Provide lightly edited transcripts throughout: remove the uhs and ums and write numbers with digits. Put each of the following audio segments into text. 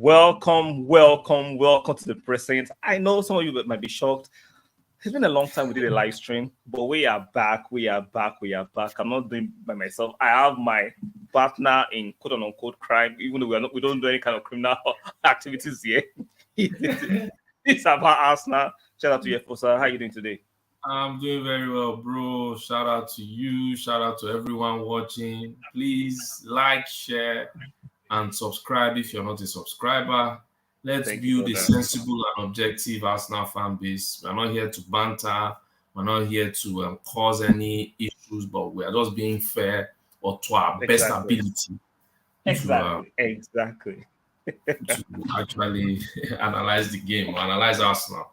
welcome to the present. I know some of you might be shocked. It's been a long time we did a live stream, but we are back. I'm not doing by myself. I have my partner in quote unquote crime, even though we don't do any kind of criminal activities here. It's about Arsenal. Shout out to you, Fosa. How are you doing today? I'm doing very well, bro. Shout out to you. Shout out to everyone watching. Please like, share, and subscribe if you're not a subscriber. Let's build a sensible and objective Arsenal fan base. We're not here to banter. We're not here to cause any issues, but we are just being fair or to our best ability. Exactly. To actually analyze the game, or analyze Arsenal.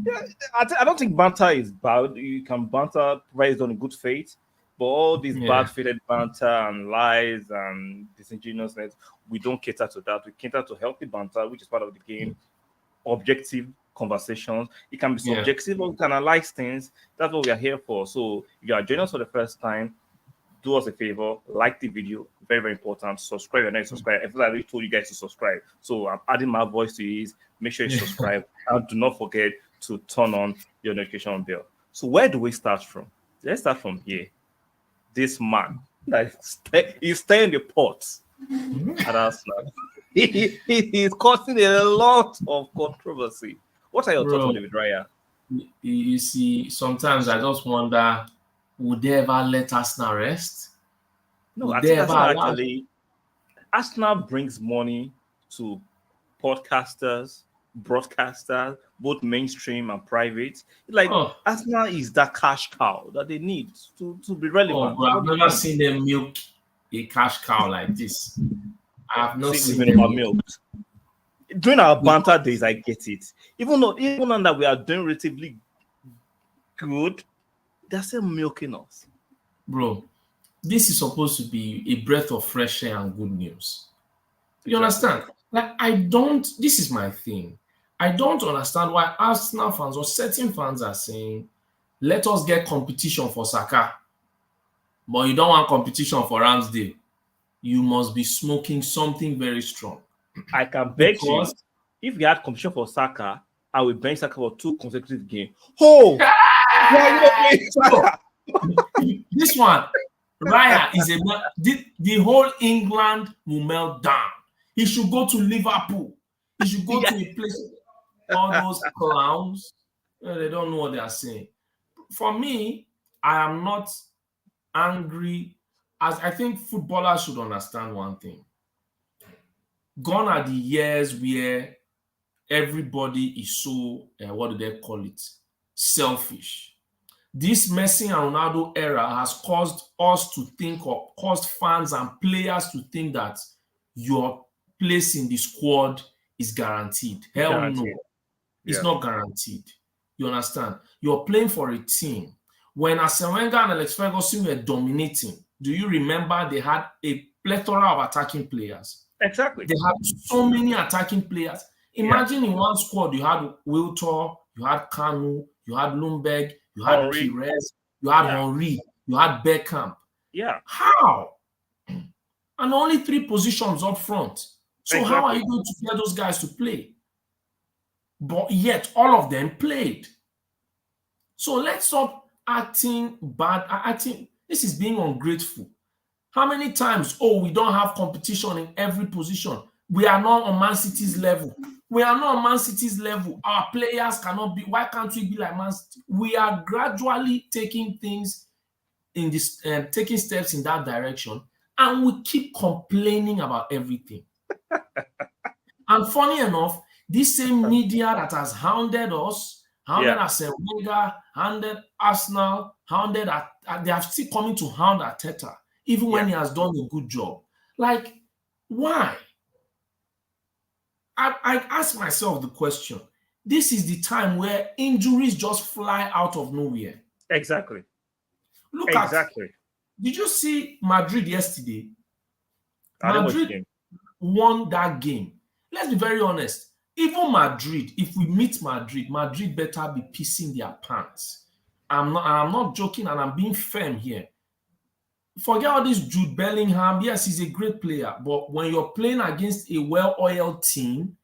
Yeah, I don't think banter is bad. You can banter based on good faith, but all these bad-faithted banter and lies and disingenuousness, we don't cater to that. We cater to healthy banter, which is part of the game. Objective conversations. It can be subjective, or we can analyze things. That's what we are here for. So if you are joining us for the first time, do us a favor, like the video, very, very important. Subscribe or not subscribe. I already told you guys to subscribe. So I'm adding my voice to it. Make sure you subscribe. And do not forget to turn on your notification bell. So where do we start from? Let's start from here. This man that is staying the pot at Arsenal. He's causing a lot of controversy. What are your thoughts on David Raya? You see, sometimes I just wonder, would they ever let Arsenal rest? No, I think actually Arsenal brings money to podcasters, broadcasters, both mainstream and private. Arsenal is that cash cow that they need to be relevant. I've never seen them milk a cash cow like this. I have not seen them milked. During our banter days, I get it. Even on that we are doing relatively good, they're still milking us. Bro, this is supposed to be a breath of fresh air and good news. You understand? This is my thing. I don't understand why Arsenal fans or certain fans are saying, let us get competition for Saka, but you don't want competition for Ramsdale. You must be smoking something very strong. I can bet you, if we had competition for Saka, I will bench Saka for 2 consecutive games. This one, Raya is the whole England will melt down. He should go to Liverpool. He should go to a place. All those clowns, they don't know what they are saying. For me, I am not angry. As I think footballers should understand one thing. Gone are the years where everybody is so, what do they call it? Selfish. This Messi and Ronaldo era has caused us to think, or caused fans and players to think that your place in the squad is guaranteed. Hell no. It's not guaranteed. You understand? You're playing for a team. When Arsene Wenger and Alex Ferguson were dominating, do you remember they had a plethora of attacking players? Exactly. They had so many attacking players. Imagine in one squad you had Wiltor, you had Kanu, you had Lundberg, you had Pires, you had Henry, you had Beckham. Yeah. How? And only 3 positions up front. So how are you going to get those guys to play? But yet all of them played. So let's stop acting bad. This is being ungrateful. How many times, we don't have competition in every position. We are not on Man City's level. Our players cannot be. Why can't we be like Man City? We are gradually taking things in this, taking steps in that direction, and we keep complaining about everything. And funny enough, this same media that has hounded us, Arsene Wenger, hounded Arsenal, they are still coming to hound Arteta, even when he has done a good job. Like, why? I ask myself the question. This is the time where injuries just fly out of nowhere. Exactly. Did you see Madrid yesterday? Madrid won that game. Let's be very honest. Even Madrid, if we meet Madrid better be pissing their pants. I'm not joking, and I'm being firm here. forget all this Jude Bellingham. Yes, he's a great player, but when you're playing against a well-oiled team,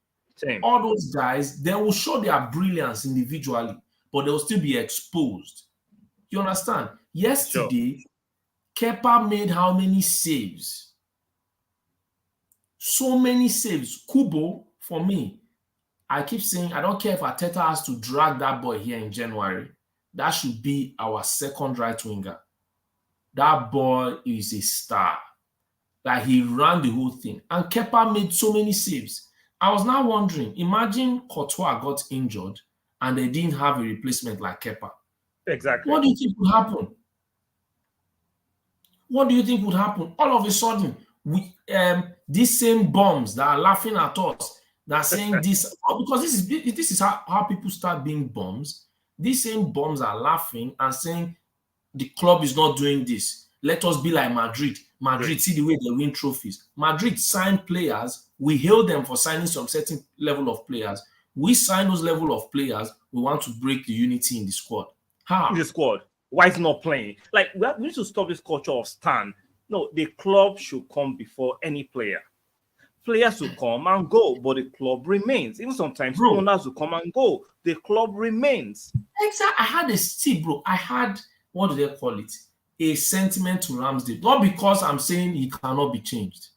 all those guys, they will show their brilliance individually, but they'll still be exposed. You understand? Yesterday, Kepa made how many saves? So many saves. Kubo, for me, I keep saying, I don't care if Arteta has to drag that boy here in January. That should be our second right winger. That boy is a star. Like, he ran the whole thing. And Kepa made so many saves. I was now wondering, imagine Courtois got injured and they didn't have a replacement like Kepa. Exactly. What do you think would happen? What do you think would happen? All of a sudden, these same bums that are laughing at us, that are saying this, because this is how people start being bums. These same bums are laughing and saying the club is not doing this. Let us be like Madrid. Madrid, see the way they win trophies. Madrid signed players. We hail them for signing some certain level of players. We sign those level of players. We want to break the unity in the squad. How? In the squad. Why is not playing? Like, we need to stop this culture of stand. No, the club should come before any player. Players will come and go, but the club remains. Even sometimes owners will come and go. The club remains. Exactly. I had what do they call it? A sentiment to Ramsdale. Not because I'm saying he cannot be changed,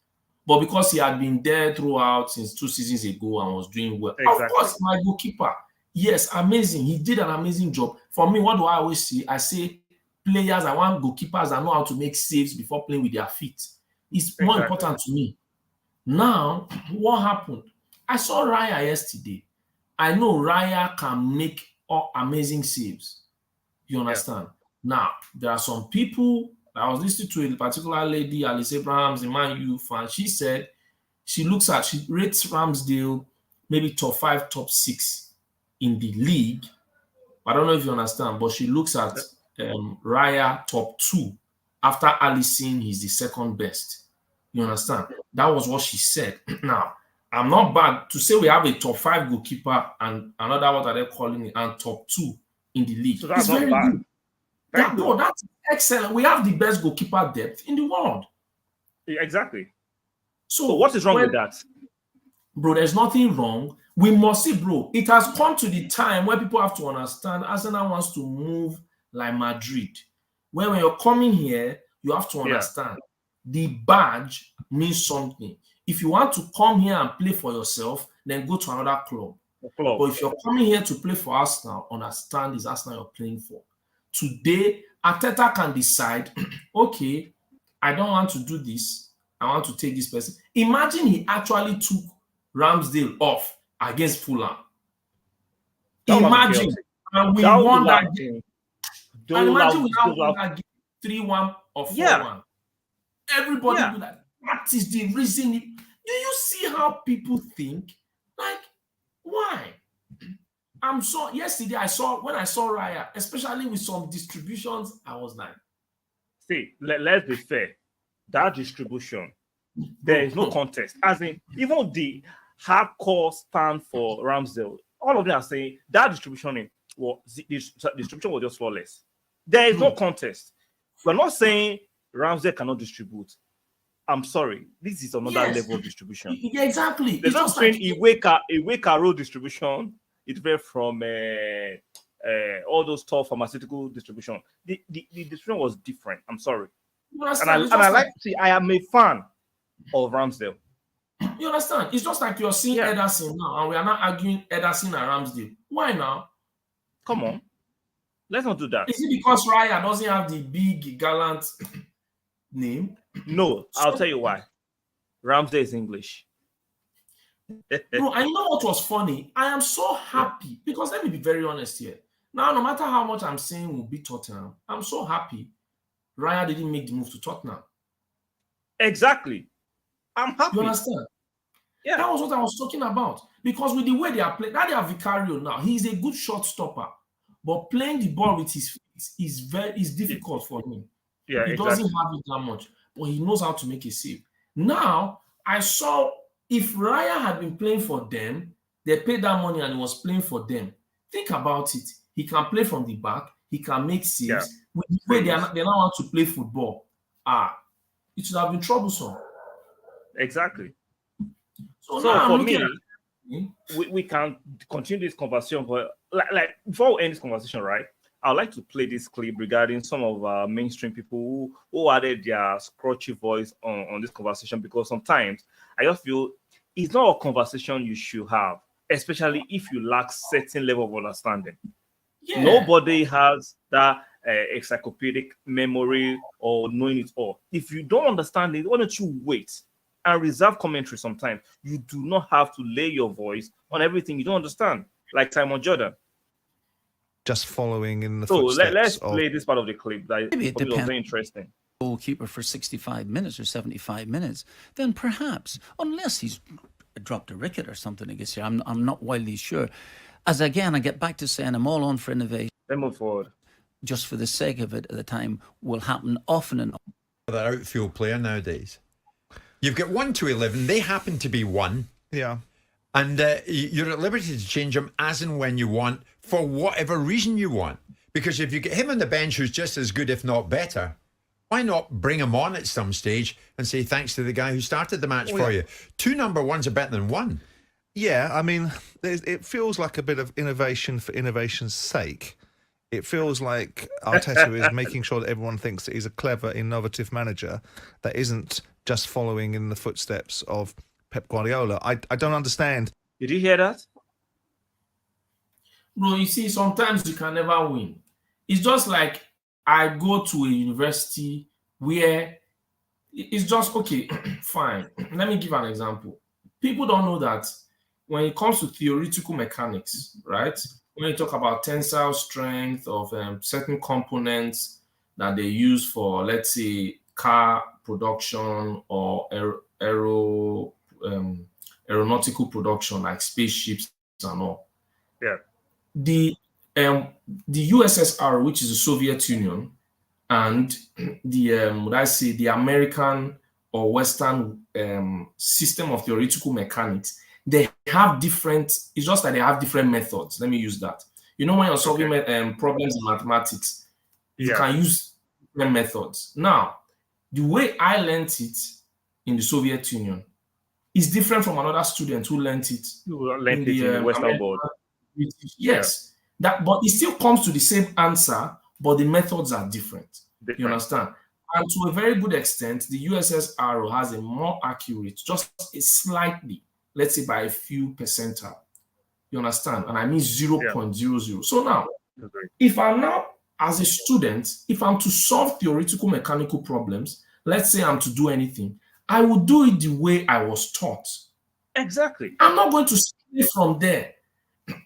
but because he had been there throughout since 2 seasons ago and was doing well. Exactly. Of course, my goalkeeper. Yes, amazing. He did an amazing job. For me, what do I always see? I say players, I want goalkeepers that know how to make saves before playing with their feet. It's more important to me. Now, what happened? I saw Raya yesterday. I know Raya can make amazing saves. You understand? Yeah. Now, there are some people, I was listening to a particular lady, Alice Abrahams, a Man U fan. She said she rates Ramsdale maybe top 5, top 6 in the league. I don't know if you understand, but she looks at Raya top 2. After Alisson, he's the second best. You understand? That was what she said. Now, I'm not bad to say we have a top 5 goalkeeper and another, what are they calling it, and top 2 in the league. So that's not very bad. Good. Bro, that's excellent. We have the best goalkeeper depth in the world. Exactly. So what is wrong with that? Bro, there's nothing wrong. We must see, bro, it has come to the time where people have to understand Arsenal wants to move like Madrid. When you're coming here, you have to understand the badge means something. If you want to come here and play for yourself, then go to another club. But if you're coming here to play for Arsenal, understand it's Arsenal you're playing for. Today, Arteta can decide, okay, I don't want to do this. I want to take this person. Imagine he actually took Ramsdale off against Fulham. Imagine, and we won that game. And imagine we now won that game 3-1 or 4-1. Everybody will be like, what is the reason? Do you see how people think? Like, why? Yesterday when I saw Raya, especially with some distributions, I was like, see, let's be fair. That distribution, there is no contest. As in, even the hardcore stand for Ramsdale, all of them are saying that distribution was just flawless. There is no contest. We're not saying Ramsdale cannot distribute. I'm sorry, this is another level of distribution. Exactly. There's not saying Iweka road distribution. It's very from all those top pharmaceutical distribution. The distribution was different. I'm sorry. I am a fan of Ramsdale. You understand? It's just like you're seeing Ederson now, and we are not arguing Ederson and Ramsdale. Why now? Come on. Let's not do that. Is it because Raya doesn't have the big gallant name? No, I'll tell you why. Ramsdale is English. Bro, and you know what was funny? I am so happy because let me be very honest here. Now, no matter how much I'm saying will beat Tottenham, I'm so happy Raya didn't make the move to Tottenham. Exactly. I'm happy. You understand? Yeah. That was what I was talking about. Because with the way they are playing, now they have Vicario now. He's a good shot stopper. But playing the ball with his feet is difficult for him. Yeah, he doesn't have it that much. But he knows how to make a save. Now, I saw if Raya had been playing for them, they paid that money and he was playing for them. Think about it. He can play from the back. He can make saves. With the way they now want to play football. it should have been troublesome. Exactly. So So now for I'm looking me, we can continue this conversation, but like before we end this conversation, right? I'd like to play this clip regarding some of mainstream people who added their scratchy voice on this conversation, because sometimes I just feel it's not a conversation you should have, especially if you lack certain level of understanding. yeah. Nobody has that encyclopedic memory or knowing it all. If you don't understand it, why don't you wait and reserve commentary sometimes? You do not have to lay your voice on everything you don't understand, like Simon Jordan. Just following in the So footsteps let's of... play this part of the clip that Maybe it was depends. very interesting. Goalkeeper for 65 minutes or 75 minutes, then perhaps, unless he's dropped a ricket or something against you, I'm not wildly sure. As again, I get back to saying I'm all on for innovation. Let's move forward. Just for the sake of it at the time will happen often and That outfield player nowadays. You've got 1 to 11. They happen to be 1. Yeah. And you're at liberty to change them as and when you want, for whatever reason you want. Because if you get him on the bench who's just as good, if not better, why not bring him on at some stage and say thanks to the guy who started the match for you? 2 number ones are better than 1. Yeah, I mean, it feels like a bit of innovation for innovation's sake. It feels like Arteta is making sure that everyone thinks that he's a clever, innovative manager that isn't just following in the footsteps of Pep Guardiola. I don't understand. Did you hear that? Bro, you see, sometimes you can never win. It's just like I go to a university where it's just, okay, fine. Let me give an example. People don't know that when it comes to theoretical mechanics, right? When you talk about tensile strength of certain components that they use for, let's say, car production or aeronautical production, like spaceships and all. Yeah. The USSR, which is the Soviet Union, and the American or Western system of theoretical mechanics, they have different. It's just that they have different methods. Let me use that. You know, when you're solving problems in mathematics, you can use different methods. Now, the way I learned it in the Soviet Union is different from another student who learned it in the Western world. Yes, but it still comes to the same answer, but the methods are different. You understand? And to a very good extent, the USSR has a more accurate, just a slightly, let's say by a few percentile. You understand? And I mean 0.00. So now, if I'm now, as a student, if I'm to solve theoretical mechanical problems, let's say I'm to do anything, I will do it the way I was taught. Exactly. I'm not going to stray from there.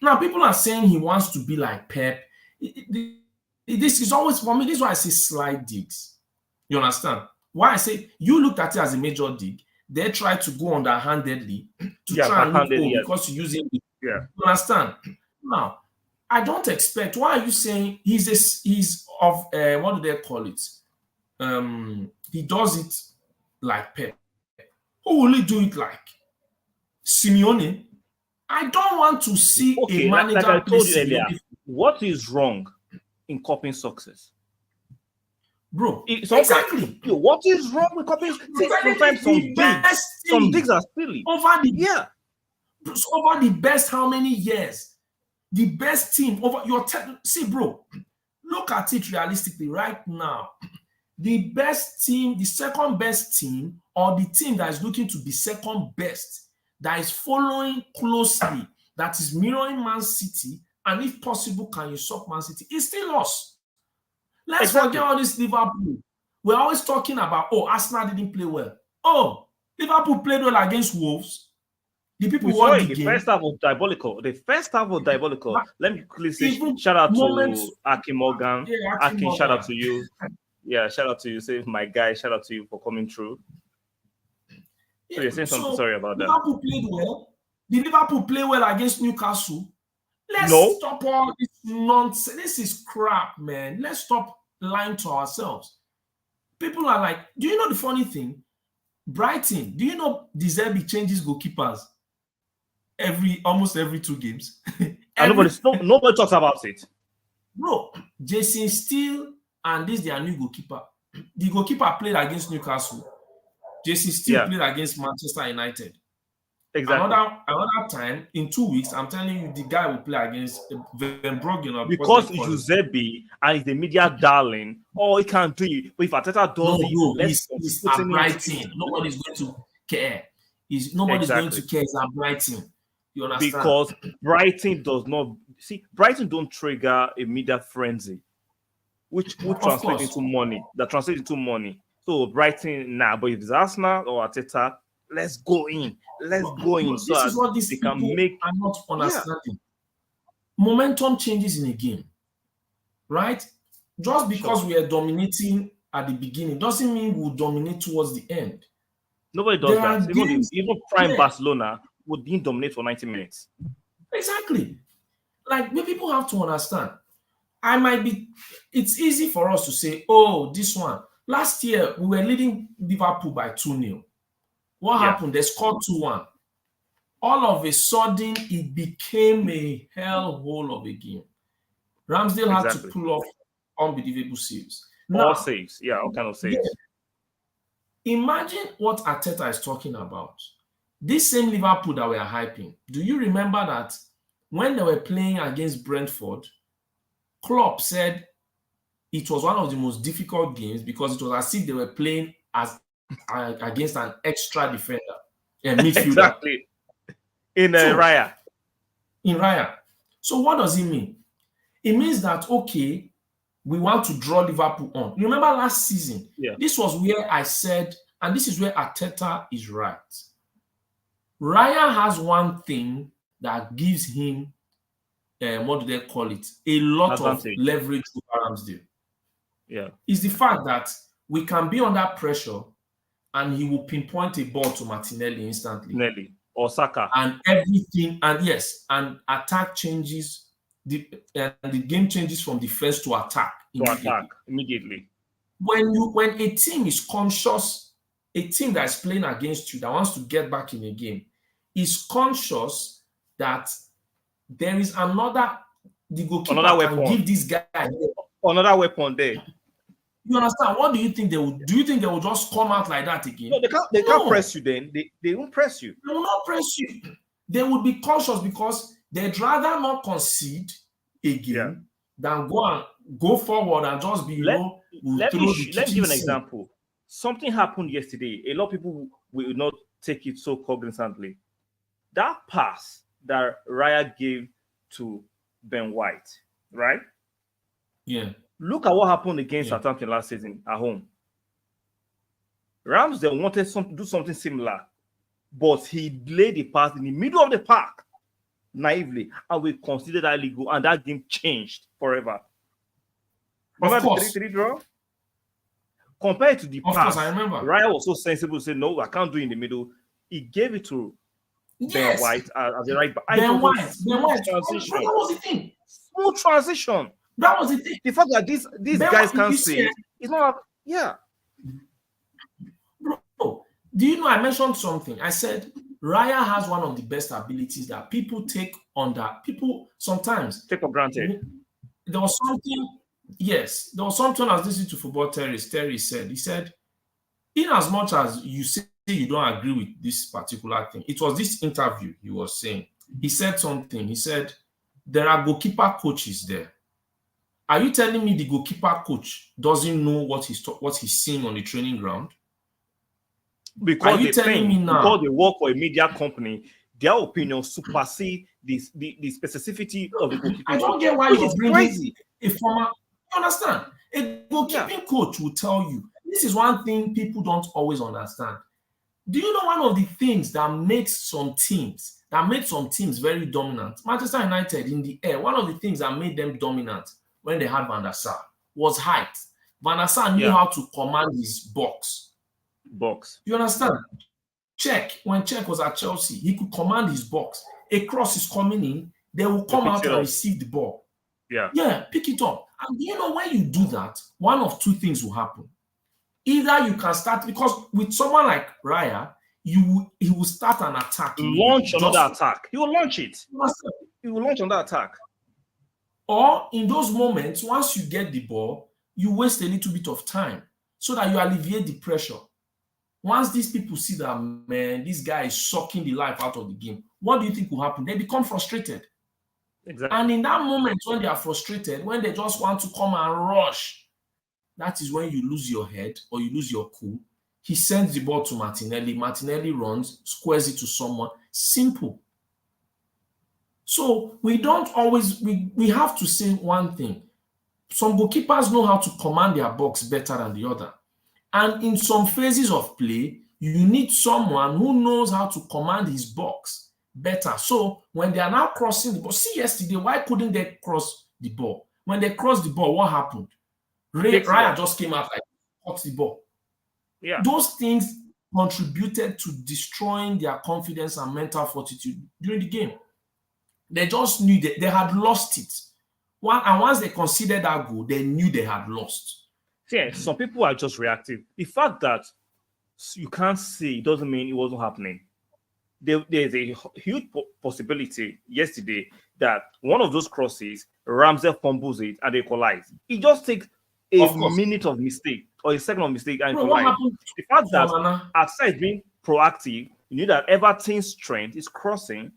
Now, people are saying he wants to be like Pep. This is always, for me, this is why I say slight digs. You understand? Why I say you looked at it as a major dig. They try to go underhandedly to try and look because you're using it. Yeah. You understand? Now, I don't expect. Why are you saying he's of what do they call it? He does it like Pep. Who will he do it like? Simeone? I don't want to see a manager. Like I told you earlier, what is wrong in copying success? Bro, exactly. What is wrong with copying? Sometimes some digs are silly. Over the best, how many years? The best team over your see, bro. Look at it realistically right now. The best team, the second best team, or the team that is looking to be second best, that is following closely, that is mirroring Man City, and if possible, can usurp Man City, it's still us. Let's forget all this Liverpool. We're always talking about, Arsenal didn't play well. Liverpool played well against Wolves. The people who won the game. First half was diabolical. Let me quickly say shout out to Aki Morgan. Yeah, Aki, shout out to you. Yeah, shout out to you. Say my guy, shout out to you for coming through. So you're saying something, sorry about that. Liverpool played well. Did Liverpool play well against Newcastle? Let's stop all this nonsense. This is crap, man. Let's stop lying to ourselves. People are like, do you know the funny thing? Brighton, do you know De Zerbi changes goalkeepers almost every 2 games? Nobody talks about it. Bro, Jason Steele and this their new goalkeeper. the goalkeeper played against Newcastle. Jason Steele Yeah. played against Manchester United. Exactly. Another time, in 2 weeks, I'm telling you, the guy will play against Van Bruggen. Or Because what's they call it? Giuseppe and he's the media darling, he can't do it. But if Ateta does No, it, bro, let's he's put at him Brighton. into- Nobody's going to care. Nobody's going to Exactly. care. He's at Brighton. You understand? Because Brighton does not see Brighton don't trigger a media frenzy, which would translate course. into money. That translates into money. So Brighton but if it's Arsenal or Ateta, let's go in. Let's go in. This is what these they people can make are not understanding. Momentum changes in a game, right? Just because we are dominating at the beginning doesn't mean we'll dominate towards the end. nobody does There are that. games- Even prime Yeah. Barcelona would be dominate for 90 minutes. Exactly. Like, what people have to understand. It's easy for us to say, oh, this one. Last year, we were leading Liverpool by 2-0. What Yeah. happened? They scored 2-1. All of a sudden, it became a hellhole of a game. Ramsdale had Exactly. to pull off unbelievable saves. All Now, saves. Yeah, all kind of saves. imagine what Arteta is talking about. This same Liverpool that we are hyping. Do you remember that when they were playing against Brentford, Klopp said it was one of the most difficult games because it was as if they were playing against an extra defender, a midfielder. Exactly. In So- Raya. In Raya. So what does it mean? It means that, okay, we want to draw Liverpool on. You remember last season? Yeah. This was where I said, and this is where Arteta is right. Raya has one thing that gives him, what do they call it? A lot Advantage. of leverage over Ramsdale. Yeah. Is the fact that we can be under pressure and he will pinpoint a ball to Martinelli instantly. Nelly. Or Saka. And everything, and yes, and attack changes, the game changes from defense to attack. To attack immediately. When a team is conscious, a team that is playing against you that wants to get back in a game is conscious that there is the goalkeeper Another can weapon. give this guy. Another weapon there. You understand? What do you think they will do? You think they will just come out like that again? No, they can't No. press you then. They won't press you. They will not press you. They would be cautious because they'd rather not concede a game Yeah. than go forward and just be Let throw me the give you an kitchen sink. example. Something happened yesterday. A lot of people will not take it so cognizantly. That pass that Raya gave to Ben White, right? Yeah. Look at what happened against Yeah. Southampton last season at home. Ramsdale wanted to do something similar, but he laid the pass in the middle of the park naively, and we considered that illegal, and that game changed forever. Remember the course. 3-3 draw? Compared to the Of pass, course, I remember. Raya was so sensible to say, no, I can't do it in the middle. He gave it to Ben Yes. White as a right back. Ben White. Smooth transition. That was the thing. Smooth transition. That was the thing. The fact that these Ben guys White, can't you see see, it, it's not. Yeah. Bro, do you know I mentioned something? I said Raya has one of the best abilities that people take under. People sometimes Take for granted. there was something. Yes, there was something I was listening to Football Terry. Terry said, he said, in as much as you say you don't agree with this particular thing, it was this interview he was saying. He said something. He said, there are goalkeeper coaches there. Are you telling me the goalkeeper coach doesn't know what he's seeing on the training ground? Because Are you they telling me think, now? because they work for a media company, their opinion supersede the specificity of the goalkeeping. I don't coach, get why which you're is bringing crazy. a former. You understand? A goalkeeping coach will tell you. This is one thing people don't always understand. Do you know one of the things that makes some teams very dominant? Manchester United in the air. One of the things that made them dominant when they had Van der Sar was height. Van der Sar knew Yeah. how to command his box. Box. You understand? When Czech was at Chelsea, he could command his box. A cross is coming in, they will come pick out it and up. receive the ball. Yeah. Yeah, pick it up. And you know, when you do that, one of two things will happen. Either you can start, because with someone like Raya, he will start an attack. Launch Just- another attack. He will launch it. You understand? He will launch another attack. Or in those moments, once you get the ball, you waste a little bit of time. so that you alleviate the pressure. Once these people see that, man, this guy is sucking the life out of the game, what do you think will happen? They become frustrated. Exactly. And in that moment, when they are frustrated, when they just want to come and rush, that is when you lose your head or you lose your cool. He sends the ball to Martinelli. Martinelli runs, squares it to someone. Simple. So we don't always, we have to say one thing. Some goalkeepers know how to command their box better than the other. And in some phases of play, you need someone who knows how to command his box better. So when they are now crossing the ball, see yesterday, why couldn't they cross the ball? When they crossed the ball, what happened? Raya just came out like, caught the ball. Yeah. Those things contributed to destroying their confidence and mental fortitude during the game. They just knew that they had lost it. And once they considered that goal, they knew they had lost. Yeah, some people are just reactive. The fact that you can't see doesn't mean it wasn't happening. There's a huge possibility yesterday that one of those crosses, Ramsey fumbles it and they collide. It just takes a minute of mistake or a second of mistake and collide. The fact that Arteta is being proactive, you knew that Everton's strength is crossing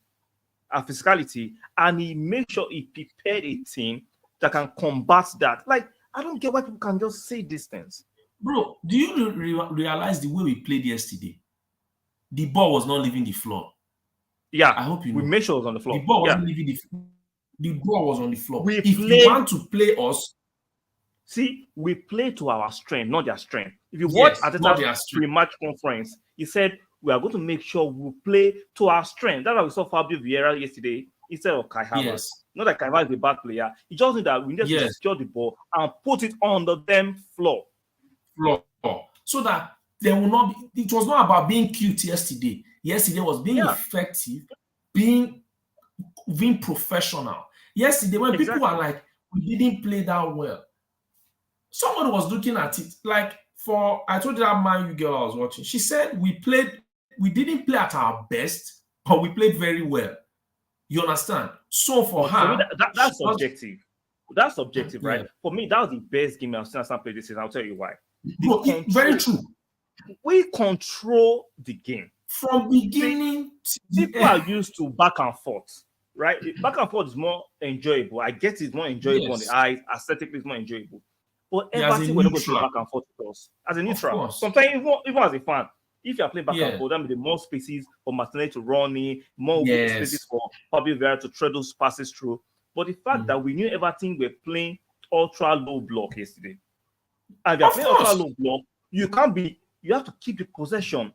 and physicality, and he made sure he prepared a team that can combat that. Like, I don't get why people can just say these things. Bro, do you realize the way we played yesterday? The ball was not leaving the floor. Yeah, I hope you know. We made sure it was on the floor. The ball wasn't leaving the floor. The ball was on the floor. If you want to play us, see, we play to our strength, not their strength. If you watch Arteta's pre-match conference, he said we are going to make sure we play to our strength. That's why we saw Fabio Vieira yesterday instead of Kai Havertz. Yes. Not that Kai Havertz is a bad player. He just knew that we need to secure the ball and put it on the damn floor. So that there will not be, it was not about being cute yesterday. Yesterday was being effective, being professional. Yesterday, when people are like, we didn't play that well, someone was looking at it like, I told you that Man U girl I was watching, she said we didn't play at our best, but we played very well. You understand? So for her, me, that's subjective. That's subjective, right? For me, that was the best game I've seen Arsenal play this season. I'll tell you why. Very true. We control the game from beginning to people are used to back and forth, right? Back and forth is more enjoyable. I get it's more enjoyable on the eyes, aesthetically it's more enjoyable. But Everton we're not going to play back and forth with us as a neutral. Sometimes even as a fan, if you are playing back and forth, that means the more spaces for Martinelli to run in, more spaces for Fabio Vieira to thread those passes through. But the fact that we knew Everton were playing ultra low block yesterday, and they're playing ultra low block, you have to keep the possession,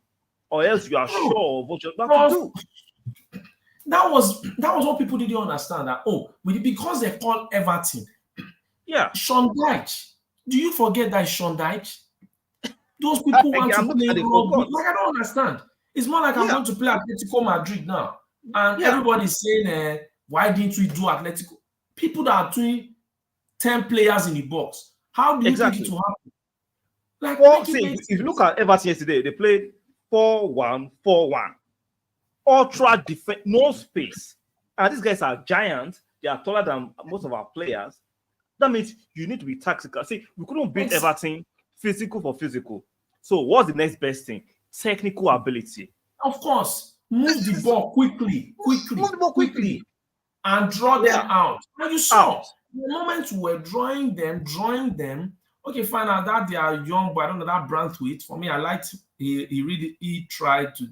or else you are sure of what you're about to do. That was what people didn't understand. That because they call Everton, Sean Dyche. Do you forget that Sean Dyche? Those people want to play rugby. Like, I don't understand. It's more like I'm going to play Atletico Madrid now, and everybody's saying, "Why didn't we do Atletico?" People that are doing 10 players in the box. How do you think it will happen? Like, if you look at Everton yesterday, they played 4-1-4-1. Ultra defense, no space. And these guys are giants. They are taller than most of our players. That means you need to be tactical. See, we couldn't beat Everton physical for physical. So what's the next best thing? Technical ability. Of course. Move the ball quickly. Move the ball quickly. And draw them out. And you saw the moment we were drawing them. Okay, fine. Now that they are young, but I don't know that Branthwaite. For me, I liked he tried to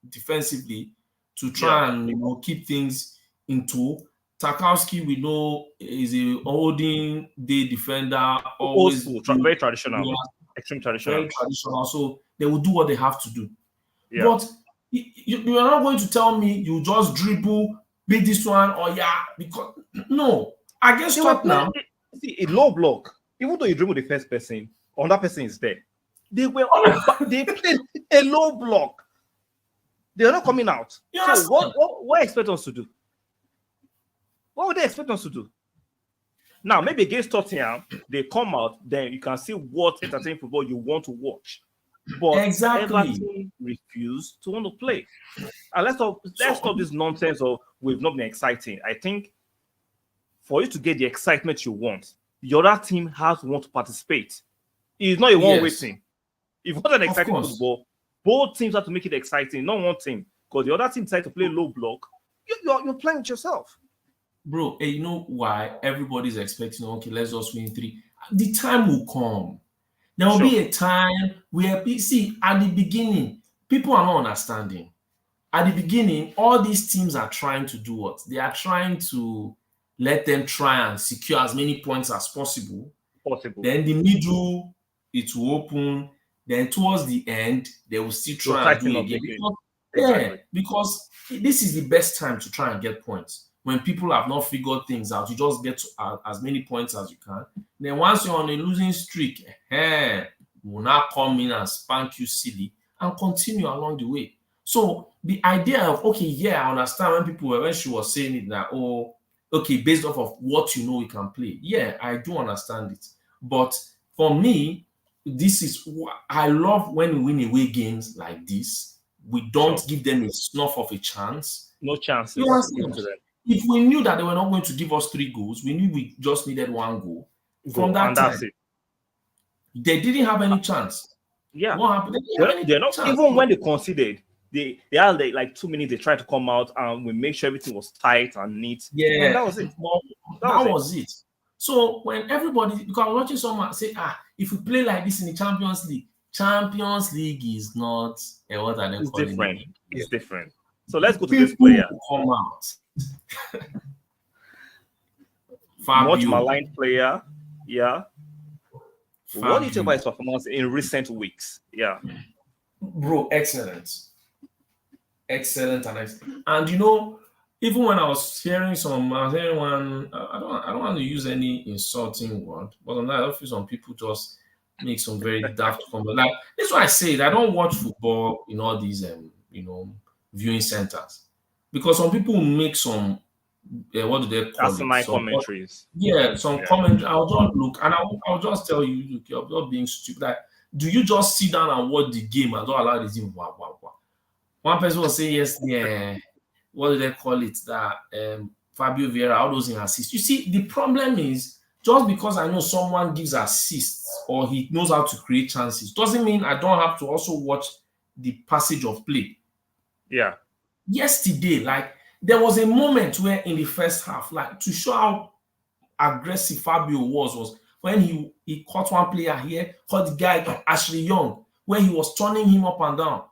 defensively to try and keep things in tow. Tarkowski, we know, is a holding day defender, always very traditional, extreme traditional. Very traditional. So they will do what they have to do. Yeah. But you are not going to tell me you just dribble, beat this one, because no. Against Tottenham, see a low block. Even though you dribble the first person, another person is there. They played a low block. They are not coming out. So what expect us to do? What would they expect us to do? Now, maybe against Tottenham, they come out, then you can see what entertaining football you want to watch. But Everton refuse to want to play. And let's stop this nonsense of we've not been exciting. I think for you to get the excitement you want, the other team has to want to participate. It's not a one-way thing. If you want an Of exciting course. football, both teams have to make it exciting, not one team. Because the other team decides to play low block, you're playing with yourself. Bro, you know why everybody's expecting, okay, let's just win 3. The time will come. There will be a time where, see, at the beginning, people are not understanding. At the beginning, all these teams are trying to do what? They are trying to let them try and secure as many points as possible. Then the middle, it will open. Then towards the end, they will still try and do it again. Because this is the best time to try and get points. When people have not figured things out, you just get as many points as you can. Then once you're on a losing streak, will now come in and spank you silly and continue along the way. So the idea of, okay, yeah, I understand when she was saying it that, oh, okay, based off of what you know you can play. Yeah, I do understand it. But for me, this is what I love when we win away games like this. We don't give them a snuff of a chance. No chances. You understand? If we knew that they were not going to give us 3 goals, we knew we just needed 1 goal. From that time, they didn't have any chance. Yeah. What happened? They're not, even when they conceded, they had like 2 minutes, they tried to come out and we make sure everything was tight and neat. Yeah. And that was it. That was it. So when everybody, because I was watching someone say, if we play like this in the Champions League is not what are they calling different. it? It's different. So let's go to this player. Come out. Much maligned player. Yeah. Fabio. What do you think about his performance in recent weeks? Yeah. Bro, excellent. Excellent and excellent. And you know, even when I was hearing one, I don't want to use any insulting word, but on that, I feel some people just make some very daft comments. Like, that's why I say I don't watch football in all these viewing centers, because some people make some what do they call it? Some commentaries. Some commentaries. I'll just look and I'll just tell you, look, you're not being stupid. Like, do you just sit down and watch the game and don't allow the team? One person will say yes, what do they call it? That Fabio Vieira, all those in assists. You see, the problem is, just because I know someone gives assists or he knows how to create chances, doesn't mean I don't have to also watch the passage of play. Yeah. Yesterday, like, there was a moment where in the first half, like, to show how aggressive Fabio was when he caught one player here, caught the guy Ashley Young, where he was turning him up and down.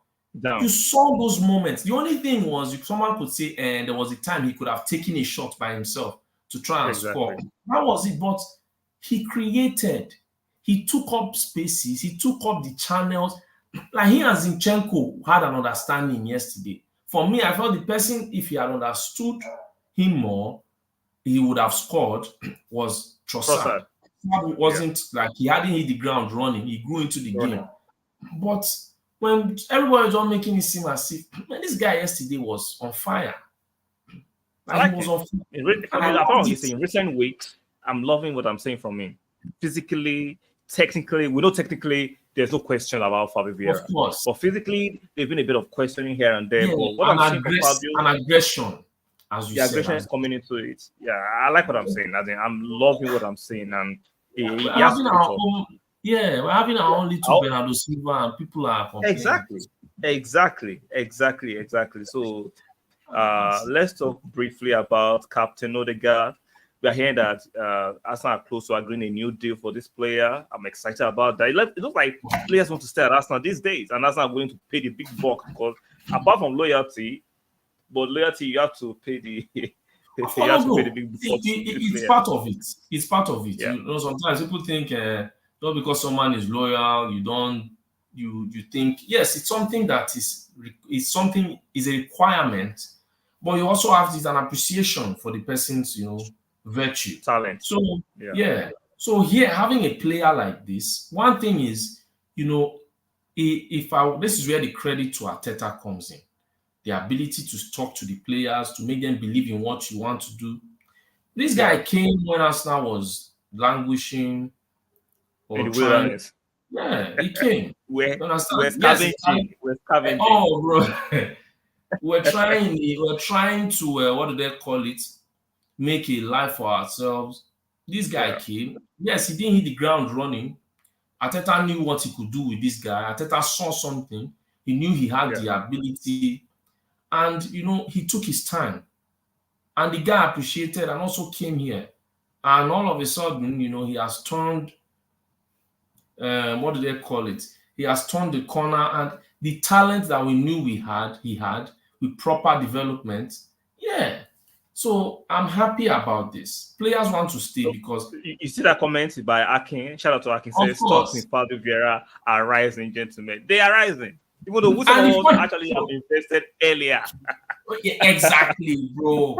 You saw those moments. The only thing was, someone could say, and there was a time he could have taken a shot by himself to try and score. That was it. But he created. He took up spaces. He took up the channels. Like, he and Zinchenko had an understanding yesterday. For me, I felt the person, if he had understood him more, he would have scored, was Trossard. It wasn't like he hadn't hit the ground running. He grew into the game. But when everybody was all making it seem as if, man, this guy yesterday was on fire. Like, he was on fire. In recent weeks, I'm loving what I'm saying from him. Physically, technically, we know technically there's no question about Fabio Vieira. Of course. But physically, there's been a bit of questioning here and there. Yeah, but what I'm saying from Fabio, an aggression, as you said. The aggression is coming into it. Yeah, I like what I'm saying. I'm loving what I'm saying. And we're having our own little Bernardo Silva, and people are complaining. Exactly. So let's talk briefly about Captain Odegaard. We are hearing that Arsenal are close to agreeing a new deal for this player. I'm excited about that. It looks like players want to stay at Arsenal these days, and Arsenal are willing to pay the big buck, because apart from loyalty, you have to pay the pay the big buck. It's part of it. It's part of it. Yeah. You know, sometimes people think not because someone is loyal, you think, yes, it's something that is a requirement, but you also have an appreciation for the person's virtue, talent. So so here, having a player like this, one thing is, this is where the credit to Arteta comes in, the ability to talk to the players, to make them believe in what you want to do. This guy came when Arsenal was languishing or trying. Yeah, he came. We're scavenging. Oh, bro. we're trying to what do they call it? Make a life for ourselves. This guy came. Yes, he didn't hit the ground running. Arteta knew what he could do with this guy. Arteta saw something. He knew he had the ability, and he took his time. And the guy appreciated and also came here. And all of a sudden, he has turned, what do they call it? He has turned the corner, and the talent that we knew he had with proper development. Yeah. So I'm happy about this. Players want to stay because... You see that comment by Akin? Shout out to Akin. Says, stocks in Fabio Vieira are rising, gentlemen. They are rising. Even though we actually have invested earlier. Yeah, exactly, bro.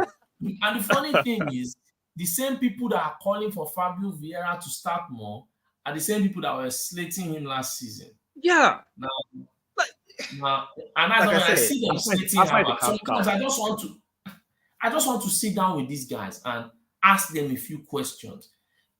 And the funny thing is, the same people that are calling for Fabio Vieira to start more are the same people that were slating him last season. Yeah. Now, and I see them slating him. Sometimes I just want to sit down with these guys and ask them a few questions.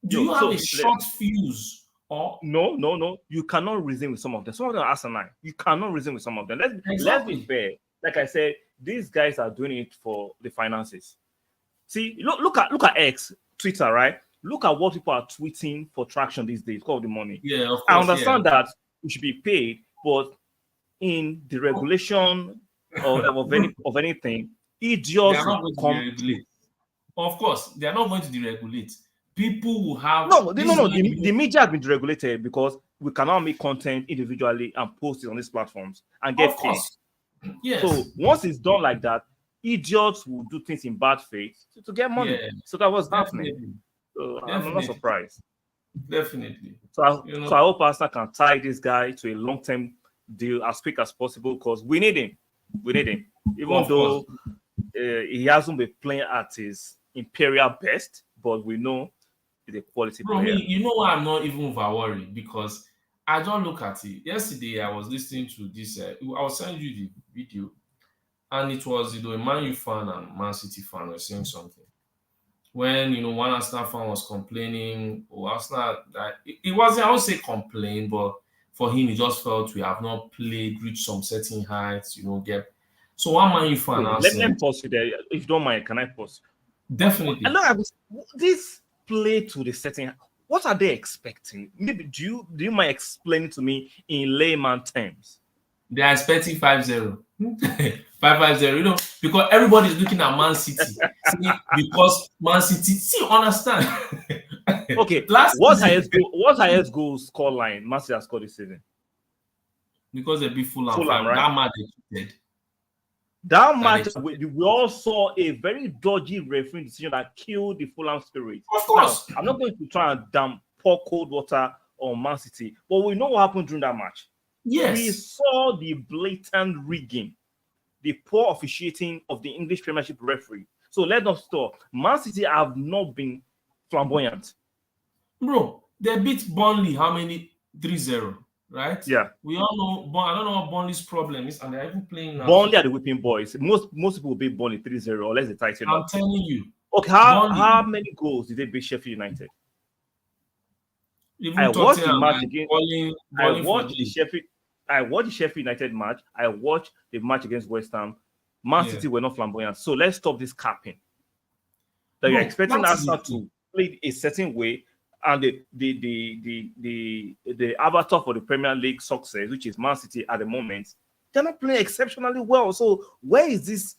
Do you have a short fuse? Or No. You cannot reason with some of them. Some of them are asinine. You cannot reason with some of them. Let's be fair. Like I said, these guys are doing it for the finances. See, look at X, Twitter, right? Look at what people are tweeting for traction these days, call the money. Yeah, of course, I understand that we should be paid, but in the regulation of anything, idiots come. Of course, they are not going to deregulate. People will have the media has been deregulated because we cannot make content individually and post it on these platforms and get paid. Yes. So once it's done like that, idiots will do things in bad faith to get money. Yeah. So that was happening. So I'm not surprised. Definitely. So I hope Arsenal can tie this guy to a long-term deal as quick as possible because we need him. Even though he hasn't been playing at his imperial best, but we know he's a quality player. You know why I'm not even worried? Because I don't look at it. Yesterday, I was listening to this. I will send you the video. And it was, a Man U fan and Man City fan were saying something. When, one Arsenal fan was complaining, Arsenal, it wasn't, I would say complain, but for him, he just felt we have not reached some certain heights, So one Man U fan Let me pause you there. If you don't mind, can I pause? Definitely. This play to the setting, what are they expecting? Maybe do you mind explaining to me in layman terms? They are expecting 5-0. 5-0, because everybody's looking at Man City. Because Man City, understand. Okay, what highest goal score line Man City has scored this season? Because they beat Fulham, right? That match they did. That match, we all saw a very dodgy referee decision that killed the Fulham spirit. Of course. Now, I'm not going to try and pour cold water on Man City, but we know what happened during that match. Yes. We saw the blatant rigging, the poor officiating of the English Premiership referee. So let us stop. Man City have not been flamboyant. Bro, they beat Burnley, how many? 3-0. Right? Yeah. We all know, I don't know what Burnley's problem is, and they're even playing now. Burnley are the whipping boys. Most people will beat Burnley 3-0 unless they tighten up. I'm telling you. Okay, how many goals did they beat Sheffield United? I watched the match against. I watched the Sheffield United match. I watched the match against West Ham. Man City were not flamboyant. So let's stop this capping. That you're expecting Arsenal to play a certain way. And the avatar for the Premier League success, which is Man City at the moment, they're not playing exceptionally well. So where is this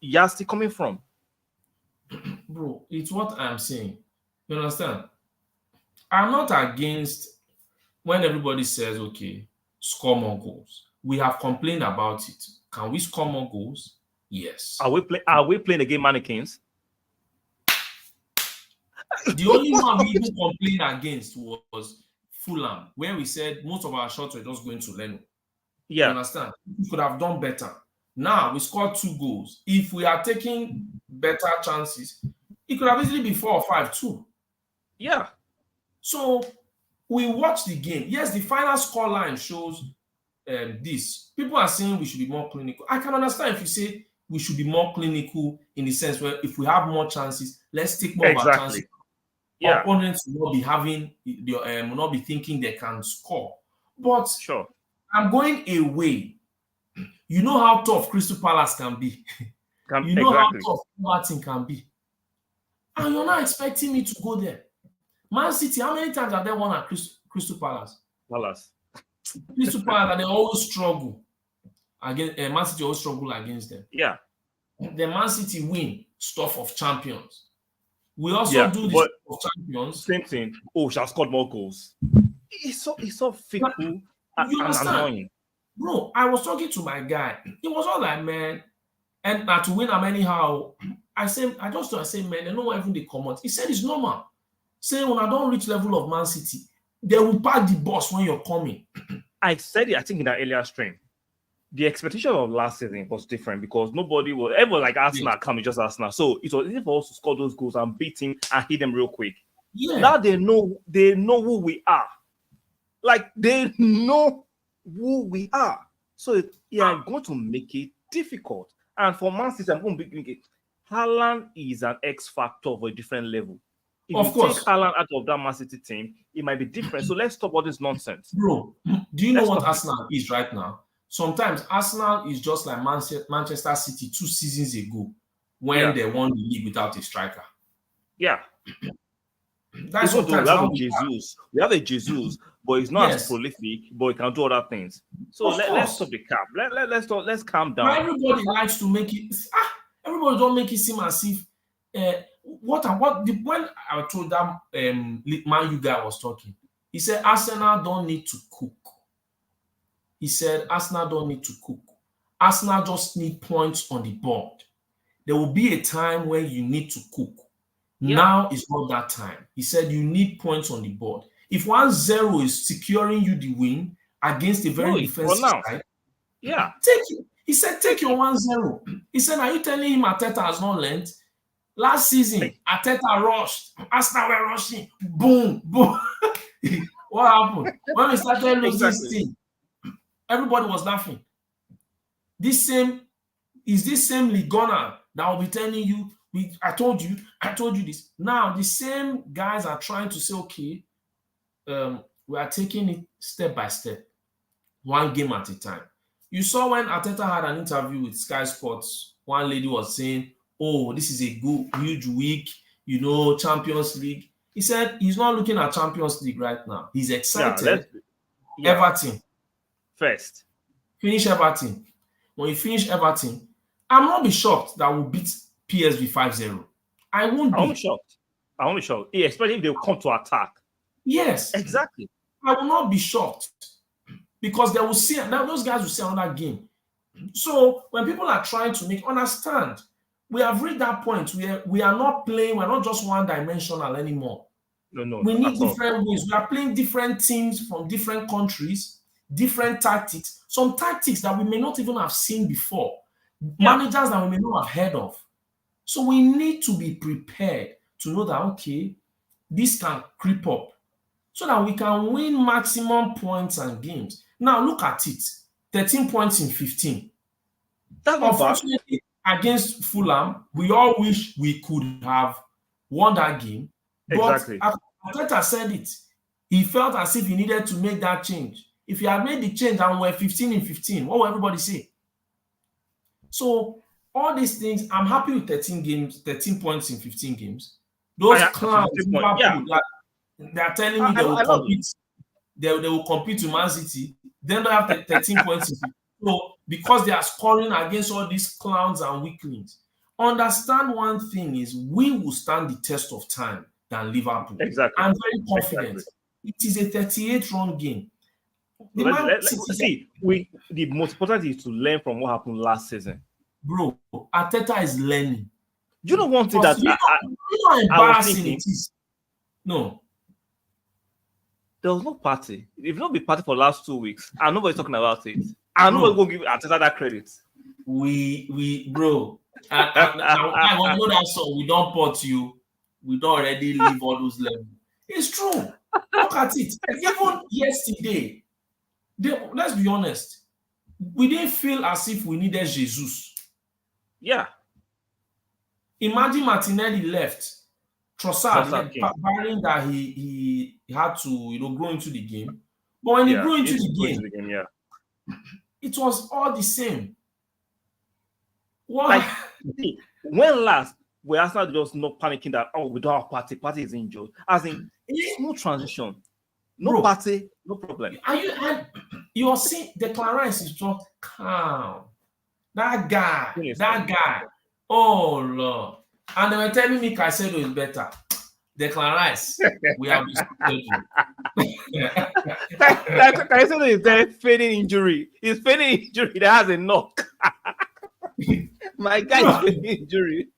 yardstick coming from? Bro, it's what I'm saying. You understand? I'm not against when everybody says, okay, score more goals. We have complained about it. Can we score more goals? Yes. Are we playing the game mannequins? The only one we even complained against was Fulham, where we said most of our shots were just going to Leno. Yeah. You understand? We could have done better. Now we scored 2 goals. If we are taking better chances, it could have easily been 4 or 5 too. Yeah. So we watched the game. Yes, the final score line shows this. People are saying we should be more clinical. I can understand if you say we should be more clinical in the sense where if we have more chances, let's take more of our chances. Yeah. Opponents will not be having, will not be thinking they can score. But sure, I'm going away. You know how tough Crystal Palace can be. You know how tough Martin can be. And you're not expecting me to go there. Man City, how many times have they won at Crystal Palace? Palace. Crystal Palace, they always struggle against Man City. Always struggle against them. Yeah. The Man City win stuff of champions. We also Yeah, do this but- stuff of champions. Same thing. Oh, she has scored more goals. It's so fickle You and understand? annoying. Bro, I was talking to my guy. It was all like, man, and to win them anyhow. I said, man, they know even they come out. He said it's normal. Say when I don't reach level of Man City, they will park the bus when you're coming. I said it, I think, in that earlier stream. The expectation of last season was different because everyone like Arsenal coming just Arsenal. So it was easy for us to score those goals and beat him and hit them real quick. Yeah. Now they know who we are. Like they know who we are. So I'm going to make it difficult. And for Man City, I'm going to make it. Haaland is an X factor of a different level. If Of you course. take Haaland out of that Man City team, it might be different. So let's stop all this nonsense. Bro, do you know Let's what talk- Arsenal is right now? Sometimes Arsenal is just like Manchester City 2 seasons ago when they won the league without a striker. Yeah. That's Even though sometimes we have how a we are. Jesus. We have a Jesus, but he's not Yes. as prolific, but he can do other things. So Of let's course. stop the cap. Let's calm But down. everybody likes to make it. Everybody don't make it seem as if when I told that man you guy was talking, he said Arsenal don't need to cook. He said Arsenal don't need to cook. Arsenal just need points on the board. There will be a time where you need to cook. Yeah. Now is not that time. He said you need points on the board. If 1-0 is securing you the win against a very Do it for defensive now. side, Yeah. take it. He said, take your 1-0. He said, are you telling him Arteta has not learned? Last season, Arteta rushed. Arsenal were rushing. Boom, boom. What happened? When we started losing this Exactly. team, everybody was laughing. This same Ligona that will be telling you, I told you this. Now, the same guys are trying to say, okay, we are taking it step by step, one game at a time. You saw when Arteta had an interview with Sky Sports, one lady was saying, oh, this is a good, huge week, Champions League. He said he's not looking at Champions League right now. He's excited. Everton. First. Finish Everton. When you finish Everton, I'm not be shocked that we'll beat PSV 5-0. I won't be. I won't be shocked. Yeah, especially if they come to attack. Yes. Exactly. I will not be shocked. Because they will see, now those guys will see another game. So when people are trying to understand, we have reached that point where we are not playing, we're not just one-dimensional anymore. No. We need different ways. We are playing different teams from different countries, different tactics, some tactics that we may not even have seen before, managers that we may not have heard of. So we need to be prepared to know that, okay, this can creep up so that we can win maximum points and games. Now look at it, 13 points in 15. That's not bad. Unfortunately, against Fulham, we all wish we could have won that game. Exactly. But Arteta said it. He felt as if he needed to make that change. If he had made the change and we're 15 in 15, what will everybody say? So all these things, I'm happy with 13 points in 15 games. Those clowns, they are telling me they will compete. They will compete to Man City. Then they have 13 points in 15. So because they are scoring against all these clowns and weaklings. Understand one thing is we will stand the test of time than Liverpool. Exactly. I'm very confident. Exactly. It is a 38-run game. The most important is to learn from what happened last season. Bro, Arteta is learning. You know one thing that you know how embarrassing it is. No. There was no party. If not be party for the last 2 weeks, and nobody's talking about it. And nobody's going to give Arteta that credit. Bro. I want to know that song. We don't put you. We don't already leave all those levels. It's true. Look at it. Even yesterday, let's be honest, we didn't feel as if we needed Jesus. Yeah. Imagine Martinelli left. Trossard barring that he had to go into the game. But when he grew into the game, it was all the same. Why? When last we Arsenal just not panicking that we don't have party is injured. As in, it's no transition. No Bro. party, no problem. You're seeing Declan Rice is just calm. That guy. Oh Lord. And they were telling me Caicedo is better. Declan Rice, we have Caicedo is there feigning injury. He's feigning injury that has a knock. My guy is feigning injury.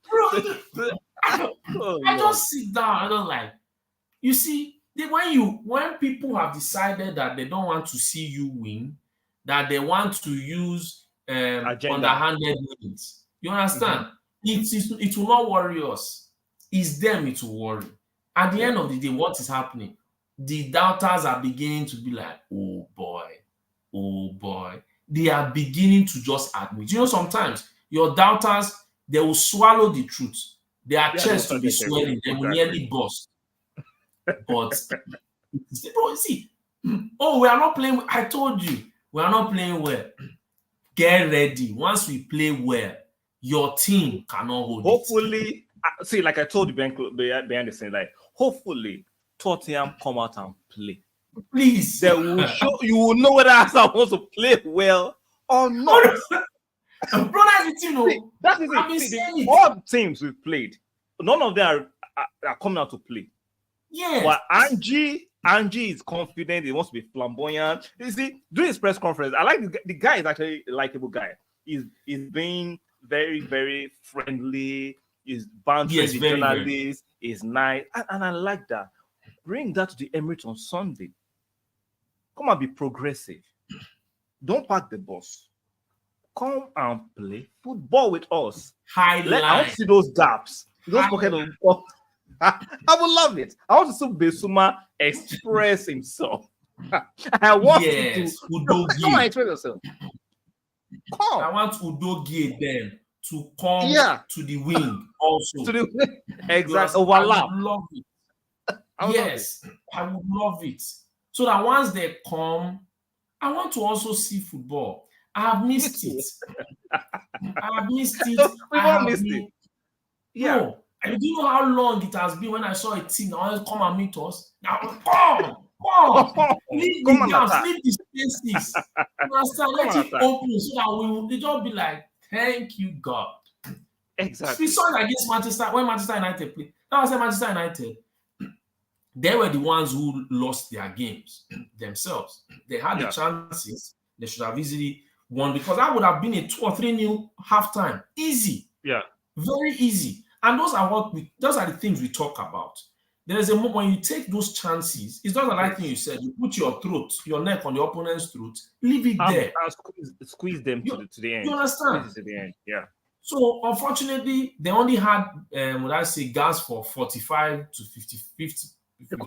I just sit down. I don't like. You see, when people have decided that they don't want to see you win, that they want to use underhanded means. You understand? It will not worry us. It's them it will worry. At the end of the day, what is happening? The doubters are beginning to be like, oh boy. They are beginning to just admit. You know, sometimes your doubters, they will swallow the truth. Their chest will be swelling. They will nearly burst. But, bro, see, oh, we are not playing. I told you, we are not playing well. Get ready. Once we play well, your team cannot hold it. Hopefully, see, like I told you behind the scene, like, hopefully, Tottenham come out and play. Please. They will show, you will know whether Arsenal wants to play well or not. Bro, that's it, you know. See, that is it. All teams we've played, none of them are coming out to play. Yeah. But Angie is confident. He wants to be flamboyant. You see, during his press conference, I like the guy is actually a likable guy. He's being very, very friendly. He's bantering the journalists. He's nice. And I like that. Bring that to the Emirates on Sunday. Come and be progressive. Don't park the bus. Come and play football with us. I want to see those gaps. Those pockets of I would love it. I want to see Bissouma express himself. I want to come and express yourself. Come. I want Udogie then to come to the wing also. To the wing. Exactly. Overlap. I would love it. I would love it. So that once they come, I want to also see football. I have missed it. We've all missed it. Yeah. No. I do you know how long it has been when I saw a team that always come and meet us? Now, come! Leave the gaps, leave the spaces. Understand? Let it open so that they just be like, thank you, God. Exactly. We saw it against Manchester when Manchester United played. That was Manchester United. They were the ones who lost their games themselves. They had the chances. They should have easily won because that would have been a 2 or 3-0 halftime. Easy. Yeah. Very easy. And those are the things we talk about. There is a moment when you take those chances, it's not the right thing you said. You put your neck on the opponent's throat, leave it there. Squeeze them to the end. You understand? To the end. Yeah. So unfortunately, they only had gas for 45 to 50.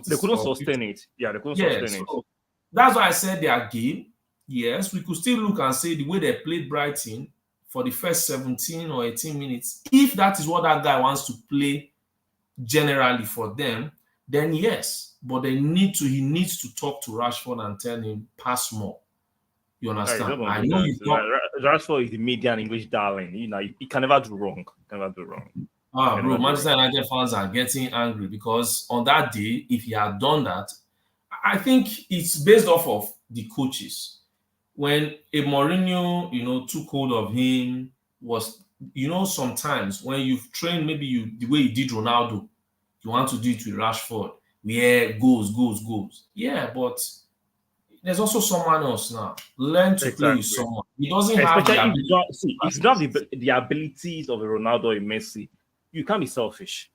They couldn't sustain it. Yeah, they couldn't sustain it. That's why I said their game. Yes, we could still look and say the way they played Brighton for the first 17 or 18 minutes, if that is what that guy wants to play generally for them, then yes. But he needs to talk to Rashford and tell him, pass more. You understand? I know he's not. Rashford is the media and English darling. You know, he can never do wrong. Bro, Manchester United fans are getting angry because on that day, if he had done that, I think it's based off of the coaches. When a Mourinho, took hold of him, was, sometimes when you've trained, maybe the way you did Ronaldo, you want to do it with Rashford. Yeah, goals. Yeah, but there's also someone else now. Learn to play with someone. He doesn't have the ability. If you don't have the abilities of a Ronaldo or a Messi, you can't be selfish.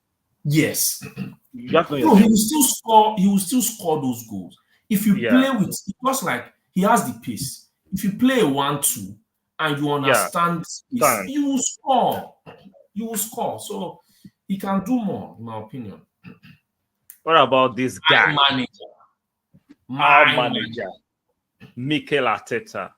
Yes. You have to he will still score those goals. If you play with, just like he has the pace. If you play a 1-2 and you understand this, you will score. So he can do more, in my opinion. What about this guy? Our manager. Mikel Arteta.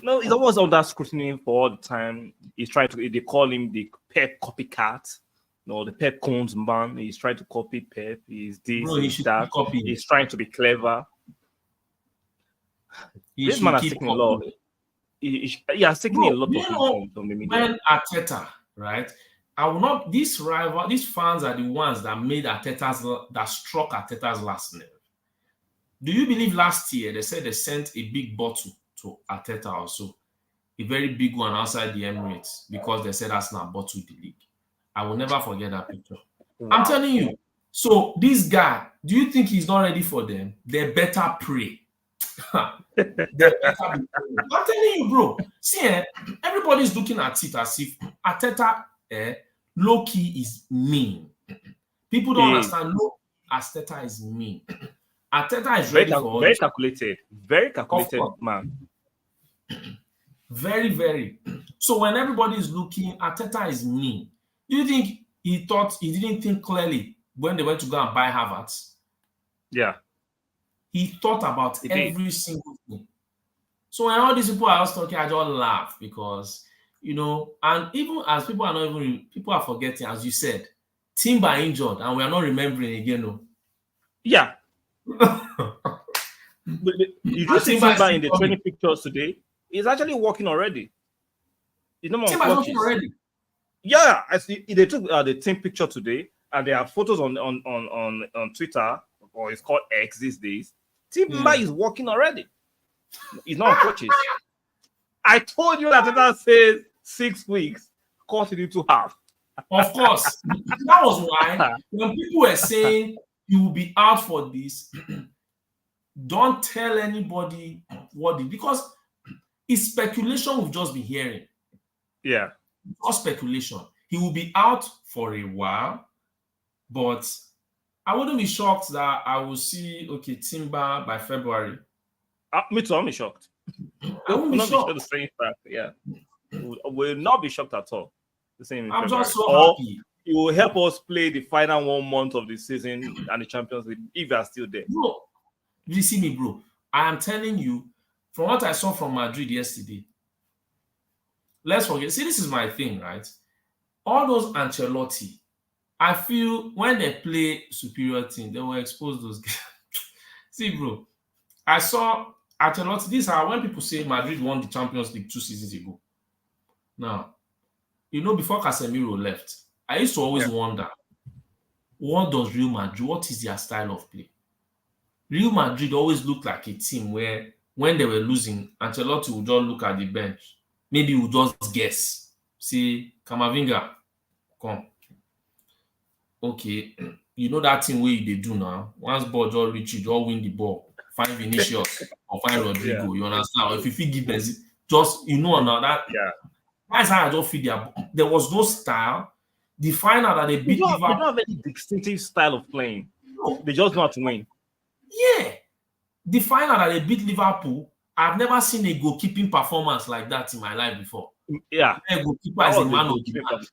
No, he's always under scrutiny for all the time. He's trying to, they call him the Pep copycat. No, the Pep Cones man. He's trying to copy Pep. He's this, he's that. He's trying to be clever. This man has taken a lot. He has taken a lot of from the media. When Arteta, right? I will not. These fans are the ones that made that struck Arteta's last nerve. Do you believe last year they said they sent a big bottle to Arteta also? A very big one outside the Emirates because they said Arsenal bottled the league. I will never forget that picture. I'm telling you. So this guy, do you think he's not ready for them? They better pray. They better be praying. I'm telling you, bro. See, everybody's looking at it as if Arteta, low-key is mean. People don't understand. Arteta is mean. Arteta is ready for very calculated. Very calculated, man. Very, very. So when everybody is looking, Arteta is mean. Do you think he didn't think clearly when they went to go and buy Havertz? Yeah. He thought about every single thing. So when all these people are also talking, I just laugh because, and even as people are forgetting, as you said, Timber injured and we are not remembering again. No. Yeah. You do see Timber in the training pictures today. He's actually working already. Timber's working already. Yeah, I see. They took the team picture today, and there are photos on Twitter, or it's called X these days. Timber is working already. He's not on coaches. I told you that says 6 weeks. Cut it into half. Of course, that was why when people were saying you will be out for this, don't tell anybody because it's speculation we've just been hearing. Yeah. Not speculation. He will be out for a while, but I wouldn't be shocked that I will see Timber by February. Me too, I'm shocked. I won't be shocked. The same fact, yeah. Will not be shocked at all. The same. I'm just so happy. It will help us play the final 1 month of the season and the Champions League if you are still there. Bro, you see me, bro. I am telling you, from what I saw from Madrid yesterday, let's forget. See, this is my thing, right? All those Ancelotti, I feel when they play superior team, they will expose those guys. See, bro, I saw Ancelotti. These are when people say Madrid won the Champions League 2 seasons ago. Now, before Casemiro left, I used to always wonder, what does Real Madrid, what is their style of play? Real Madrid always looked like a team where when they were losing, Ancelotti would just look at the bench. Maybe he would just guess. See, Camavinga, come. Okay, that thing where they do now. Once ball just reach you, just win the ball. Find Vinicius or find Rodrigo. Yeah. You understand? Or if you give Benzema, just now that. Yeah. That's how I just feel there was no style. The final that they beat Liverpool. They don't have any distinctive style of playing. No. They just know how to win. Yeah. The final that they beat Liverpool, I've never seen a goalkeeping performance like that in my life before. Yeah. A goalkeeper is a man of the match.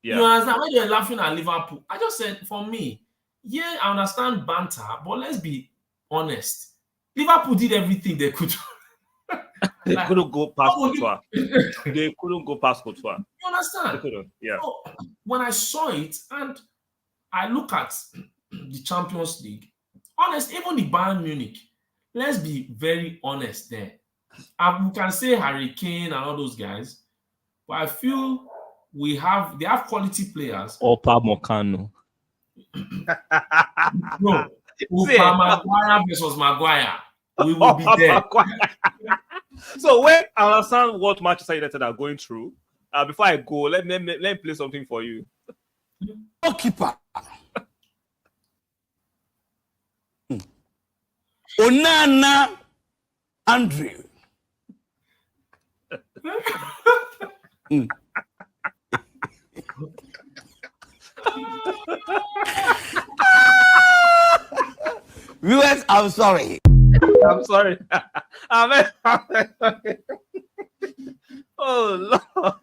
Yeah. You understand? When they're laughing at Liverpool, I just said, for me, yeah, I understand banter, but let's be honest. Liverpool did everything they could. They couldn't go past Courtois. They couldn't go past Courtois. You understand? They couldn't. Yeah. So, when I saw it and I look at the Champions League, honest, even the Bayern Munich, let's be very honest there. We can say Harry Kane and all those guys, but I feel they have quality players. Or Upamecano. No. Maguire versus Maguire. We will be there. So when I understand what Manchester United are going through, before I go, let me play something for you. Goalkeeper. Onana Andrew. Viewers, I'm sorry. I'm sorry. Oh, Lord.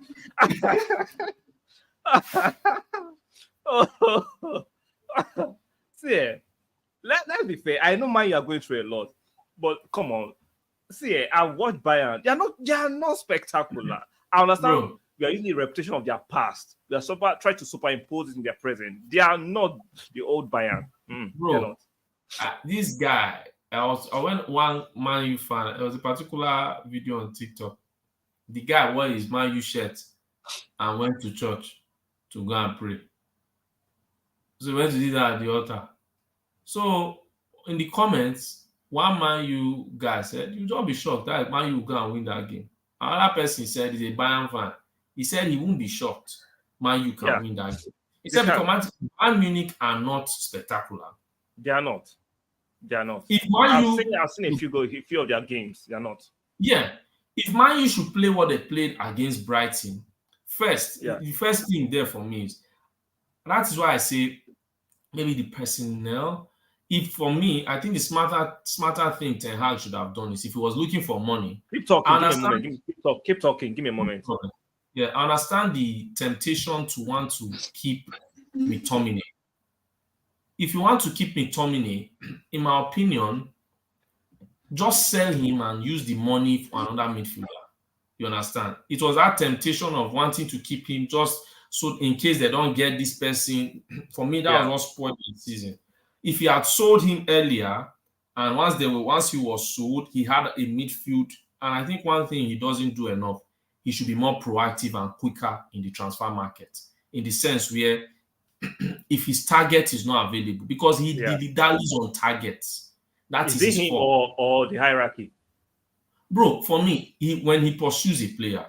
See, let's be fair. I know Man you are going through a lot, but come on. See, I watched Bayern. They are not spectacular. I understand we are using the reputation of their past. We are trying to superimpose it in their present. They are not the old Bayern. Bro, this guy, I went one Man U fan. There was a particular video on TikTok. The guy wore his Man U shirt and went to church to go and pray. So he went to do that at the altar. So in the comments, one Man U guy said, "You don't be shocked that Man U will go and win that game." Another person said, he's a Bayern fan. He said he won't be shocked Man U can Yeah. win that game. He They said can. because Bayern Munich are not spectacular. They are not. They are not. If Man U, I've seen a few of their games. They are not. yeah, if Man U should play what they played against Brighton, the first thing there for me is, that is why I say maybe the personnel. If for me, I think the smarter thing Ten Hag should have done is if he was looking for money. Keep talking. I Give me a understand. moment. Keep talking. Give me a moment. Yeah, I understand the temptation to want to keep McTominay. If you want to keep McTominay, in my opinion, just sell him and use the money for another midfielder. You understand? It was that temptation of wanting to keep him just so in case they don't get this person. For me, that was what spoiled the season. If he had sold him earlier, and once he was sold, he had a midfield. And I think one thing he doesn't do enough, he should be more proactive and quicker in the transfer market. In the sense where if his target is not available, because he dallies on targets. That is his him fault. or the hierarchy? Bro, for me, when he pursues a player,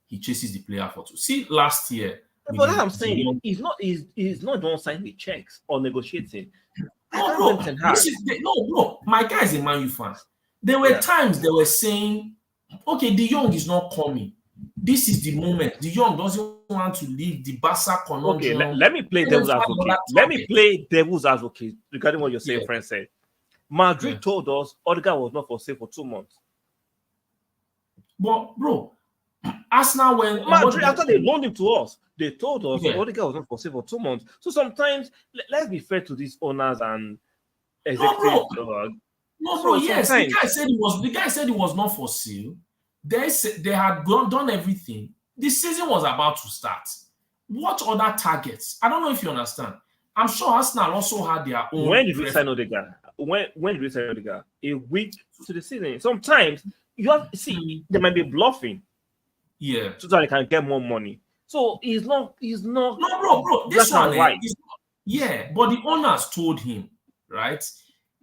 he chases the player for two. See, last year. But that I'm saying, he's not the one signing the checks or negotiating. No, bro. My guy is a Man U fan. There were times they were saying, okay, De Jong is not coming. This is the moment. De Jong doesn't want to leave the Barca conundrum. Okay, let me play devil's advocate. Let me play devil's advocate regarding what your same friend said. Madrid told us Odegaard was not for sale for 2 months. But, bro, Arsenal when Madrid, after they loaned him to us, they told us Odegaard was not for sale for 2 months. So sometimes, let's be fair to these owners and executives. No, bro. Yes, the guy said he was not for sale. They had done everything. The season was about to start. What other targets? I don't know if you understand. I'm sure Arsenal also had their own. When did we sign Odegaard? When did we sign Odegaard? A week to the season. Sometimes you have they might be bluffing. Yeah. So that they can get more money. So he's not. No, bro. This one, right? Yeah, but the owners told him, right?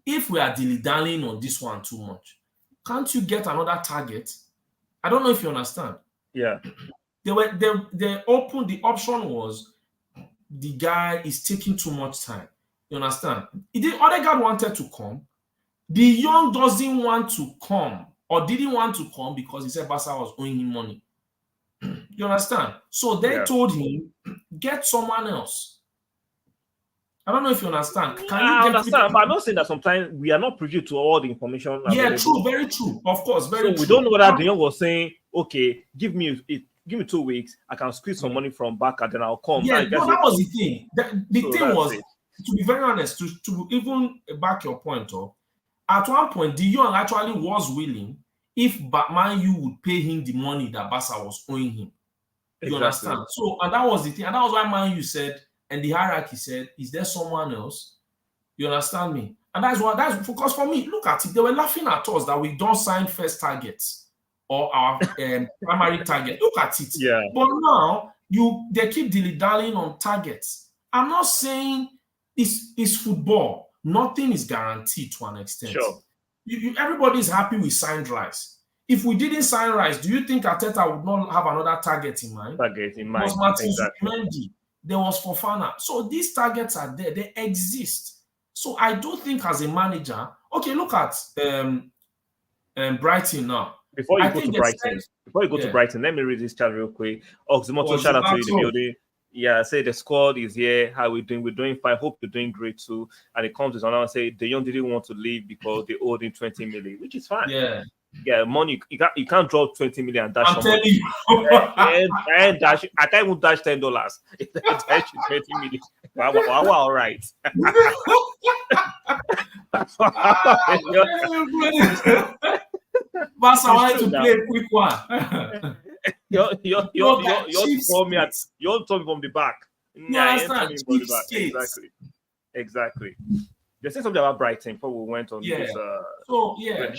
If we are dilly-dallying on this one too much, can't you get another target? I don't know if you understand. Yeah. They opened, the option was the guy is taking too much time. You understand? Odegaard wanted to come. De Jong doesn't want to come or didn't want to come because he said Barca was owing him money. You understand? So they told him, get someone else. I don't know if you understand. I understand, but I'm not saying that sometimes we are not privy to all the information. Yeah, true, very true. Of course, very true. So we don't know whether De Jong was saying, okay, give me 2 weeks, I can squeeze some money from back and then I'll come. Yeah, that was the thing. The thing was, to be very honest, to even back your point up, at one point, De Jong actually was willing if Man U would pay him the money that Barca was owing him. You understand? So, and that was the thing. And that was why Man U said, and the hierarchy said, is there someone else? You understand me? And that's because for me, look at it. They were laughing at us that we don't sign first targets or our primary target. Look at it. Yeah. But now they keep dilly-dallying on targets. I'm not saying it's football. Nothing is guaranteed to an extent. Sure. Everybody's happy with signed Rice. If we didn't sign Rice, do you think Arteta would not have another target in mind? Target in mind. Was Martin Zubimendi. There was Fofana. So these targets are there. They exist. So I do think as a manager, okay, look at Brighton now. Before you go to Brighton, let me read this chat real quick. Oxymoto, shout out to you in the building. Yeah, say the squad is here. How we doing? We're doing fine. Hope you're doing great too. And it comes to another say De Jong didn't want to leave because they owed him 20 million, which is fine. Yeah, money. You can't drop 20 million and dash. I'm telling you, I can't even dash $10. Dash 20 million. Wow, all right. Barca wanted to play a quick one. You told me from the back. Exactly. They said something about Brighton before we went on this.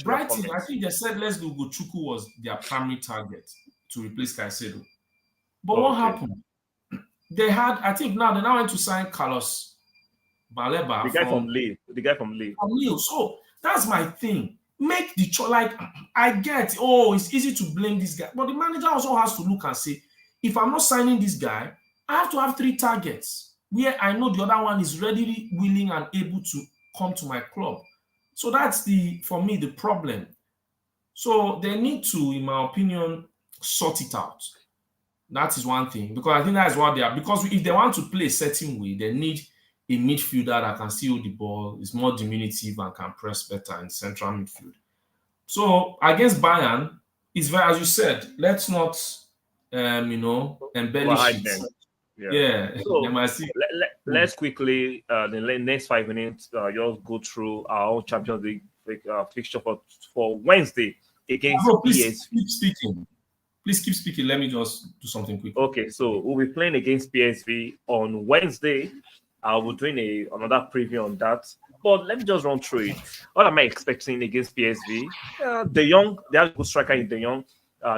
Brighton, I think they said Leslie Ugochukwu was their primary target to replace Caicedo. But what happened? They now went to sign Carlos Baleba. The guy from Lille. So That's my thing. Make the choice. Like, I get, oh, it's easy to blame this guy. But the manager also has to look and say, if I'm not signing this guy, I have to have 3 targets where I know the other one is readily willing and able to come to my club. So that's for me, the problem. So they need to, in my opinion, sort it out. That is one thing. Because I think that is what they are. Because if they want to play a certain way, they need a midfielder that can still hold the ball, is more diminutive and can press better in central midfield. So against Bayern, it's very, as you said, let's not, embellish it. Yeah. So let's quickly, the next 5 minutes, just go through our own Champions League fixture for Wednesday against please keep speaking. Please keep speaking. Let me just do something quick. Okay, so we'll be playing against PSV on Wednesday. I will doing another preview on that. But let me just run through it. What am I expecting against PSV? De Jong, they have a good striker in De Jong.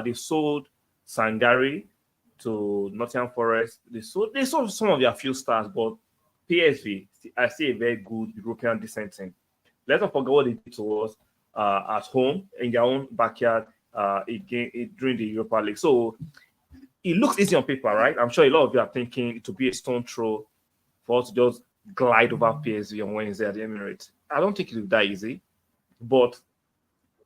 They sold Sangari to Nottingham Forest. They sold some of their few stars, but PSV, I see a very good European decent team. Let's not forget what they did to us at home in their own backyard during the Europa League. So it looks easy on paper, right? I'm sure a lot of you are thinking it will be a stone throw for us to just glide over PSV on Wednesday at the Emirates. I don't think it will be that easy. But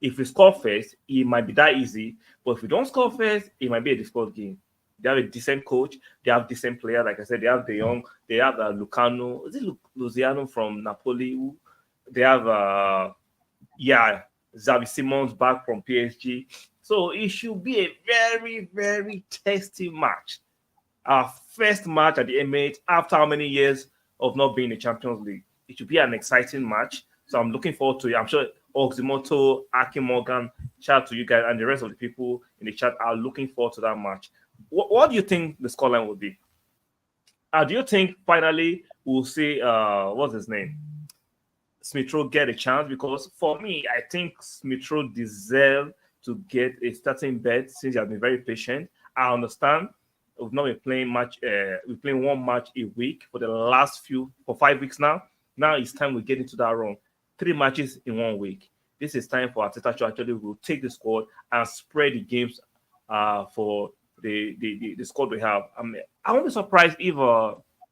if we score first, it might be that easy. But if we don't score first, it might be a difficult game. They have a decent coach. They have decent players. Like I said, they have De Jong. They have Lucano. Is it Luciano from Napoli? They have, Xavi Simons back from PSG. So it should be a very, very tasty match. Our first match at the Emirates after how many years of not being in the Champions League. It should be an exciting match. So I'm looking forward to it. I'm sure Oximoto, Aki Morgan, shout out to you guys, and the rest of the people in the chat are looking forward to that match. What do you think the scoreline will be? Do you think finally we'll see, what's his name? Smith Rowe get a chance? Because for me, I think Smith Rowe deserves to get a starting bed since he has been very patient. I understand we've not been playing we're playing one match a week for for 5 weeks now. Now it's time we get into that run. 3 matches in 1 week. This is time for Arteta to actually take the squad and spread the games for the squad we have. I won't be surprised if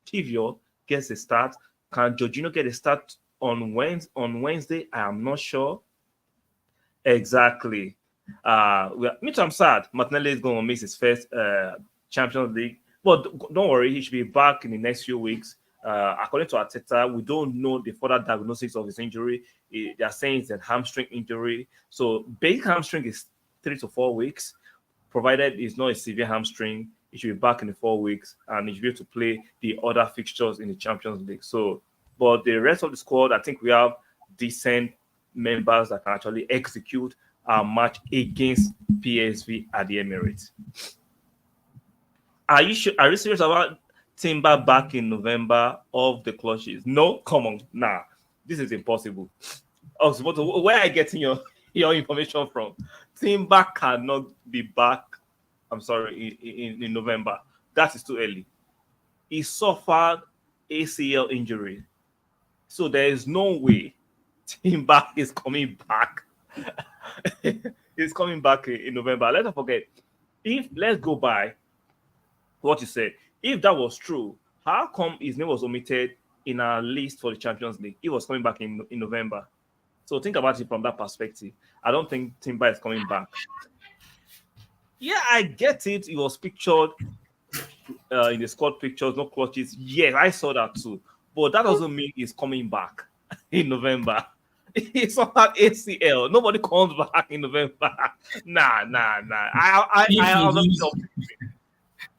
Tivio gets a start. Can Jorginho get a start on Wednesday? I am not sure. Exactly. Me too, I'm sad. Martinelli is going to miss his first Champions League. But don't worry, he should be back in the next few weeks. According to Arteta, we don't know the further diagnosis of his injury. They are saying it's a hamstring injury. So basic hamstring is 3 to 4 weeks. Provided it's not a severe hamstring, he should be back in the 4 weeks and he should be able to play the other fixtures in the Champions League. So, but the rest of the squad, I think we have decent members that can actually execute our match against PSV at the Emirates. Are you serious about Timber back in November of the clutches? No, come on, nah, this is impossible. Oh, where are you getting your information from? Timber cannot be back. I'm sorry, in November. That is too early. He suffered ACL injury, so there is no way Timber is coming back. He's coming back in November. Let's not forget. Let's go by what you said. If that was true, how come his name was omitted in our list for the Champions League? He was coming back in November. So think about it from that perspective. I don't think Timber is coming back. Yeah, I get it. He was pictured in the squad pictures, no clutches. Yes, I saw that too. But that doesn't mean he's coming back in November. It's not ACL. Nobody comes back in November. Nah.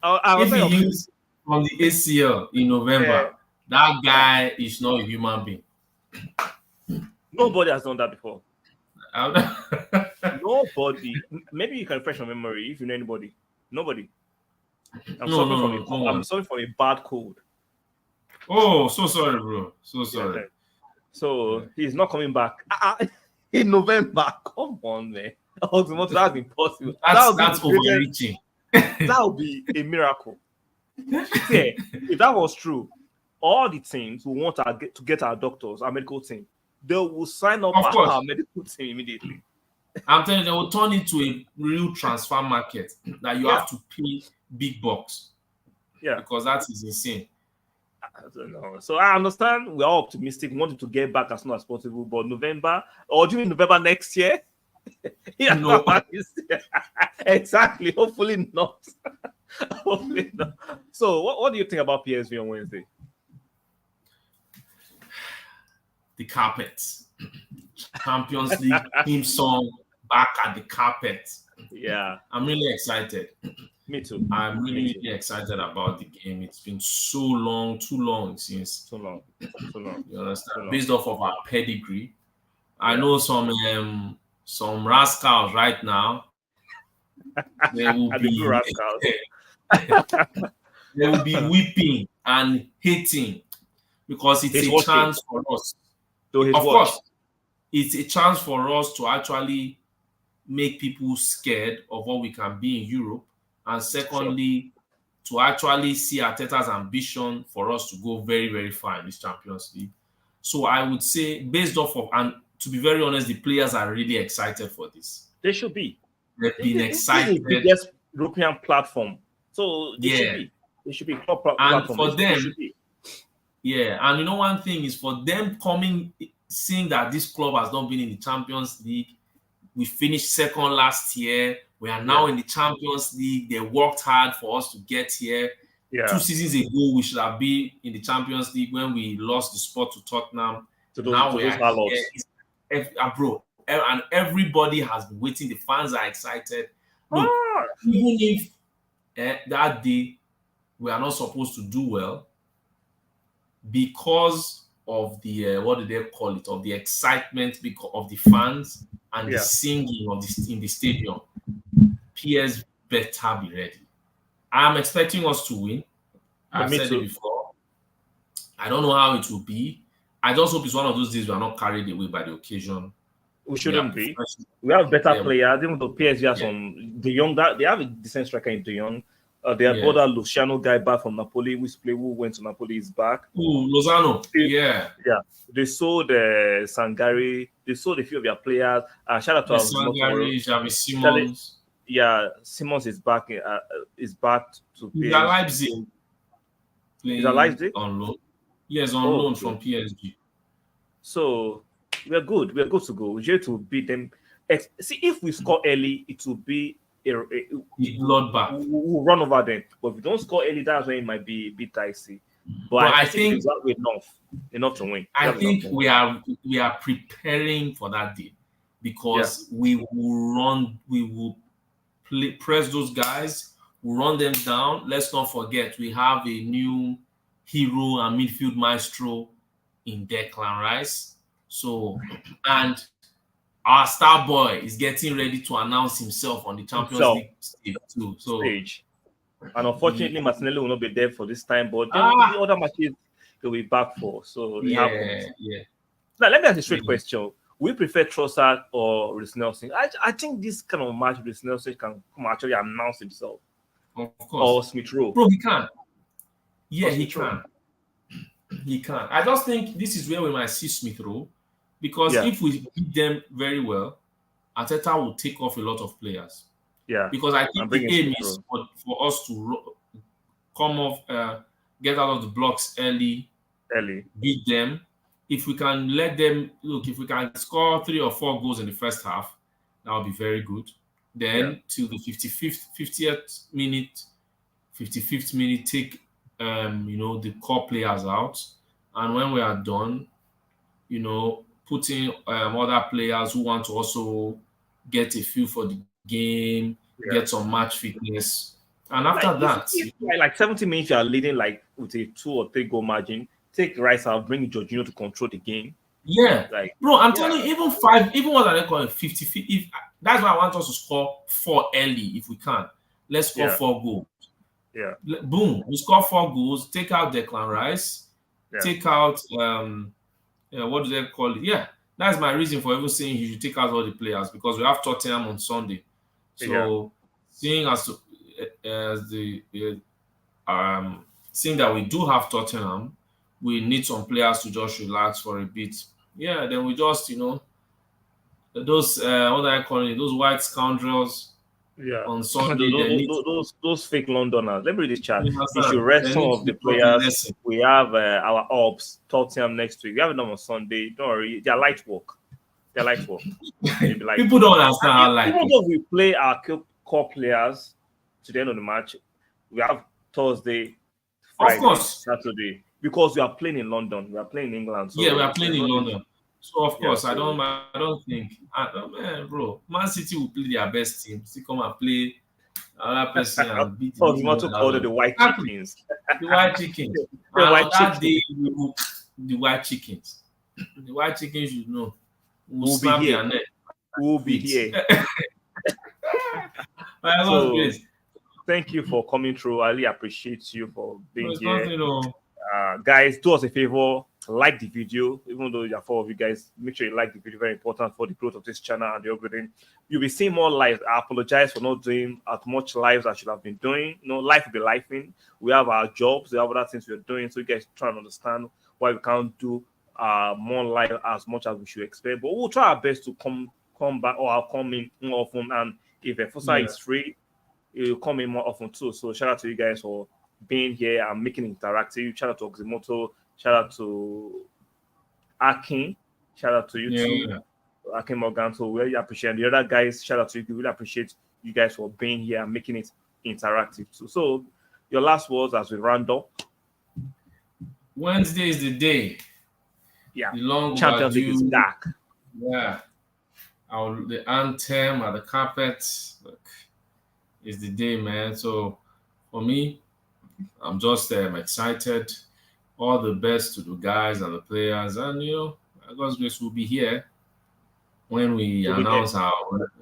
If he used from the ACL in November, that guy is not a human being. Nobody has done that before. Nobody. Maybe you can refresh your memory if you know anybody. Nobody. I'm sorry for a bad cold. Oh, so sorry, bro. So sorry. Yeah, so he's not coming back in November. Come on, man. That's impossible. That's overreaching. That would be a miracle. Yeah, if that was true, all the teams will want to get our doctors, our medical team, they will sign up Of course. our medical team immediately. I'm telling you, they will turn it to a real transfer market that you Yeah. have to pay big bucks Yeah. because that is insane. I don't know. So I understand we're all optimistic, wanting to get back as soon as possible, but November or during November next year? Yeah, No. Exactly. Hopefully not. Hopefully not. So what do you think about PSV on Wednesday? The carpet. Champions League theme song back at the carpet. Yeah, I'm really excited. me too. I'm really excited about the game. It's been so long, too long since, So long. So long. you understand, So long. based off of our pedigree. I know some rascals right now. They will And the be rascals. they will be weeping and hating because it's Hate a watching. chance for us. So his Of watch. course, it's a chance for us to actually make people scared of what we can be in Europe, and secondly, to actually see Arteta's ambition for us to go very, very far in this Champions League. So I would say, based off of, and to be very honest, the players are really excited for this. They should be. They've been This is the excited, biggest European platform. So they Yeah. should be. They should be club and platform. for They them, should be. yeah. And you know, one thing is for them coming, seeing that this club has not been in the Champions League. We finished second last year. We are now in the Champions League. They worked hard for us to get here. Yeah. 2 seasons ago, we should have been in the Champions League when we lost the spot to Tottenham. Now we are here. Bro, and everybody has been waiting. The fans are excited. Look, even if that day we are not supposed to do well, because of the what do they call it? Of the excitement, because of the fans and the singing of this in the stadium, PS better be ready. I'm expecting us to win. I've said it before. I don't know how it will be. I just hope it's one of those days we are not carried away by the occasion. We shouldn't be. We have better Yeah. players. Even though PSG has some De Jong, they have a decent striker in De Jong. They have other Luciano guy back from Napoli, who went to Napoli, is back. Ooh, Lozano. Yeah. They sold Sangari. They sold a few of their players. Shout out to Sangari, Xavi Simons. Yeah, Simons is back. Is back to He's at Leipzig. He's at Leipzig? On loan. Yes, on loan from PSG. So we're good. We're good to go. We're here to beat them. See, if we score early, it will be a bloodbath. We'll run over them. But if we don't score early, that's when it might be a bit dicey. But I think we've got enough to win. I think we are preparing for that day because we will press those guys, we'll run them down. Let's not forget we have a new hero and midfield maestro in Declan Rice. So, and our star boy is getting ready to announce himself on the Champions League stage too. And unfortunately, Martinelli will not be there for this time, but the other matches he'll be back for. So yeah. Now let me ask a straight question: we prefer Trossard or Reece Nelson? I think this kind of match, Reece Nelson can come actually announce himself. Of course. Or Smith Rowe. Bro, he can. Yeah, he can. He can. I just think this is where we might see Smith Rowe, because if we beat them very well, Arteta will take off a lot of players. Yeah. Because I think the aim is for us to come off, get out of the blocks early, beat them. If we can let them if we can score 3 or 4 goals in the first half, that would be very good. Then till the 55th minute, take the core players out, and when we are done, putting other players who want to also get a feel for the game, get some match fitness, and after that, like 70 minutes, you are leading with a 2 or 3 goal margin. Take Rice out, bring Jorginho to control the game. Yeah, bro, I'm telling you, even what are they calling 50? If that's why I want us to score 4 early if we can. Let's score 4 goals. Yeah. Boom. We score 4 goals. Take out Declan Rice. Yeah. Take out what do they call it? Yeah, that's my reason for even saying you should take out all the players, because we have Tottenham on Sunday. So seeing seeing that we do have Tottenham, we need some players to just relax for a bit. yeah, then we just, those what do I call it? Those white scoundrels Yeah. on Sunday. They need Those fake Londoners. Let me read this chat. You You understand? should rest They some need of the to be taught a players. lesson. We have our ops, Tottenham next week. We have them on Sunday. Don't worry. They're light work. They're light work. They'll be light People don't understand how light even it. though we play our core players to the end of the match, we have Thursday, Friday, course. Saturday, because we are playing in London. We are playing in England. So Yeah, we are playing in there's no- London. So of course, Yeah, so- I don't think, man, bro. Man City will play their best team. Still come and play another person and beat Oh, the we want to call it the white Exactly. chickens. The white chickens. The And white on that chickens. day, we will the white chickens. The white chickens, will We'll be snap here. their neck. We'll be here. I So, love this. Thank you for coming through. I really appreciate you for being It's here. nothing, Guys, do us a favor, like the video. Even though there are 4 of you guys, make sure you like the video. Very important for the growth of this channel and the upgrading. You'll be seeing more lives. I apologize for not doing as much lives as I should have been doing. Life will be lifing. We have our jobs, we have other things we're doing. So you guys try and understand why we can't do more live as much as we should expect. But we'll try our best to come back, or I'll come in more often. And if Efosa is free, it will come in more often too. So shout out to you guys for being here and making it interactive. Shout out to Oxymoto. Shout out to Akin. Shout out to you too. Akin Morgan. So we really appreciate it. The other guys, shout out to you. We really appreciate you guys for being here and making it interactive too. So your last words as we round up. Wednesday is the day. Yeah. The long Champions League is overdue- back. Yeah. The anthem at the carpet. Look, is the day, man. So for me, I'm just excited. All the best to the guys and the players. And, God's grace will be here when we We'll be announce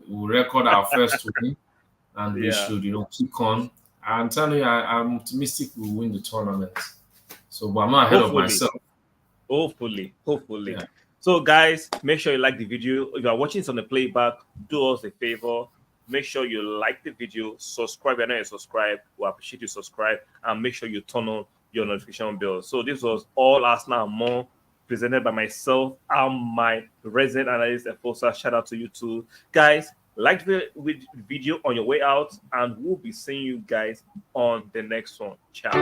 we'll record our first win. And we Yeah. should, keep on. I'm telling you, I'm optimistic we'll win the tournament. So, but I'm not ahead of Hopefully. myself. Hopefully. Yeah. So guys, make sure you like the video. If you are watching this on the playback, do us a favor. Make sure you like the video, subscribe. If you're not subscribed, we appreciate you subscribe, and make sure you turn on your notification bell. So this was all Arsenal and more, presented by myself and my resident analyst Efosa. Shout out to you too, guys. Like the video on your way out, and we'll be seeing you guys on the next one. Ciao.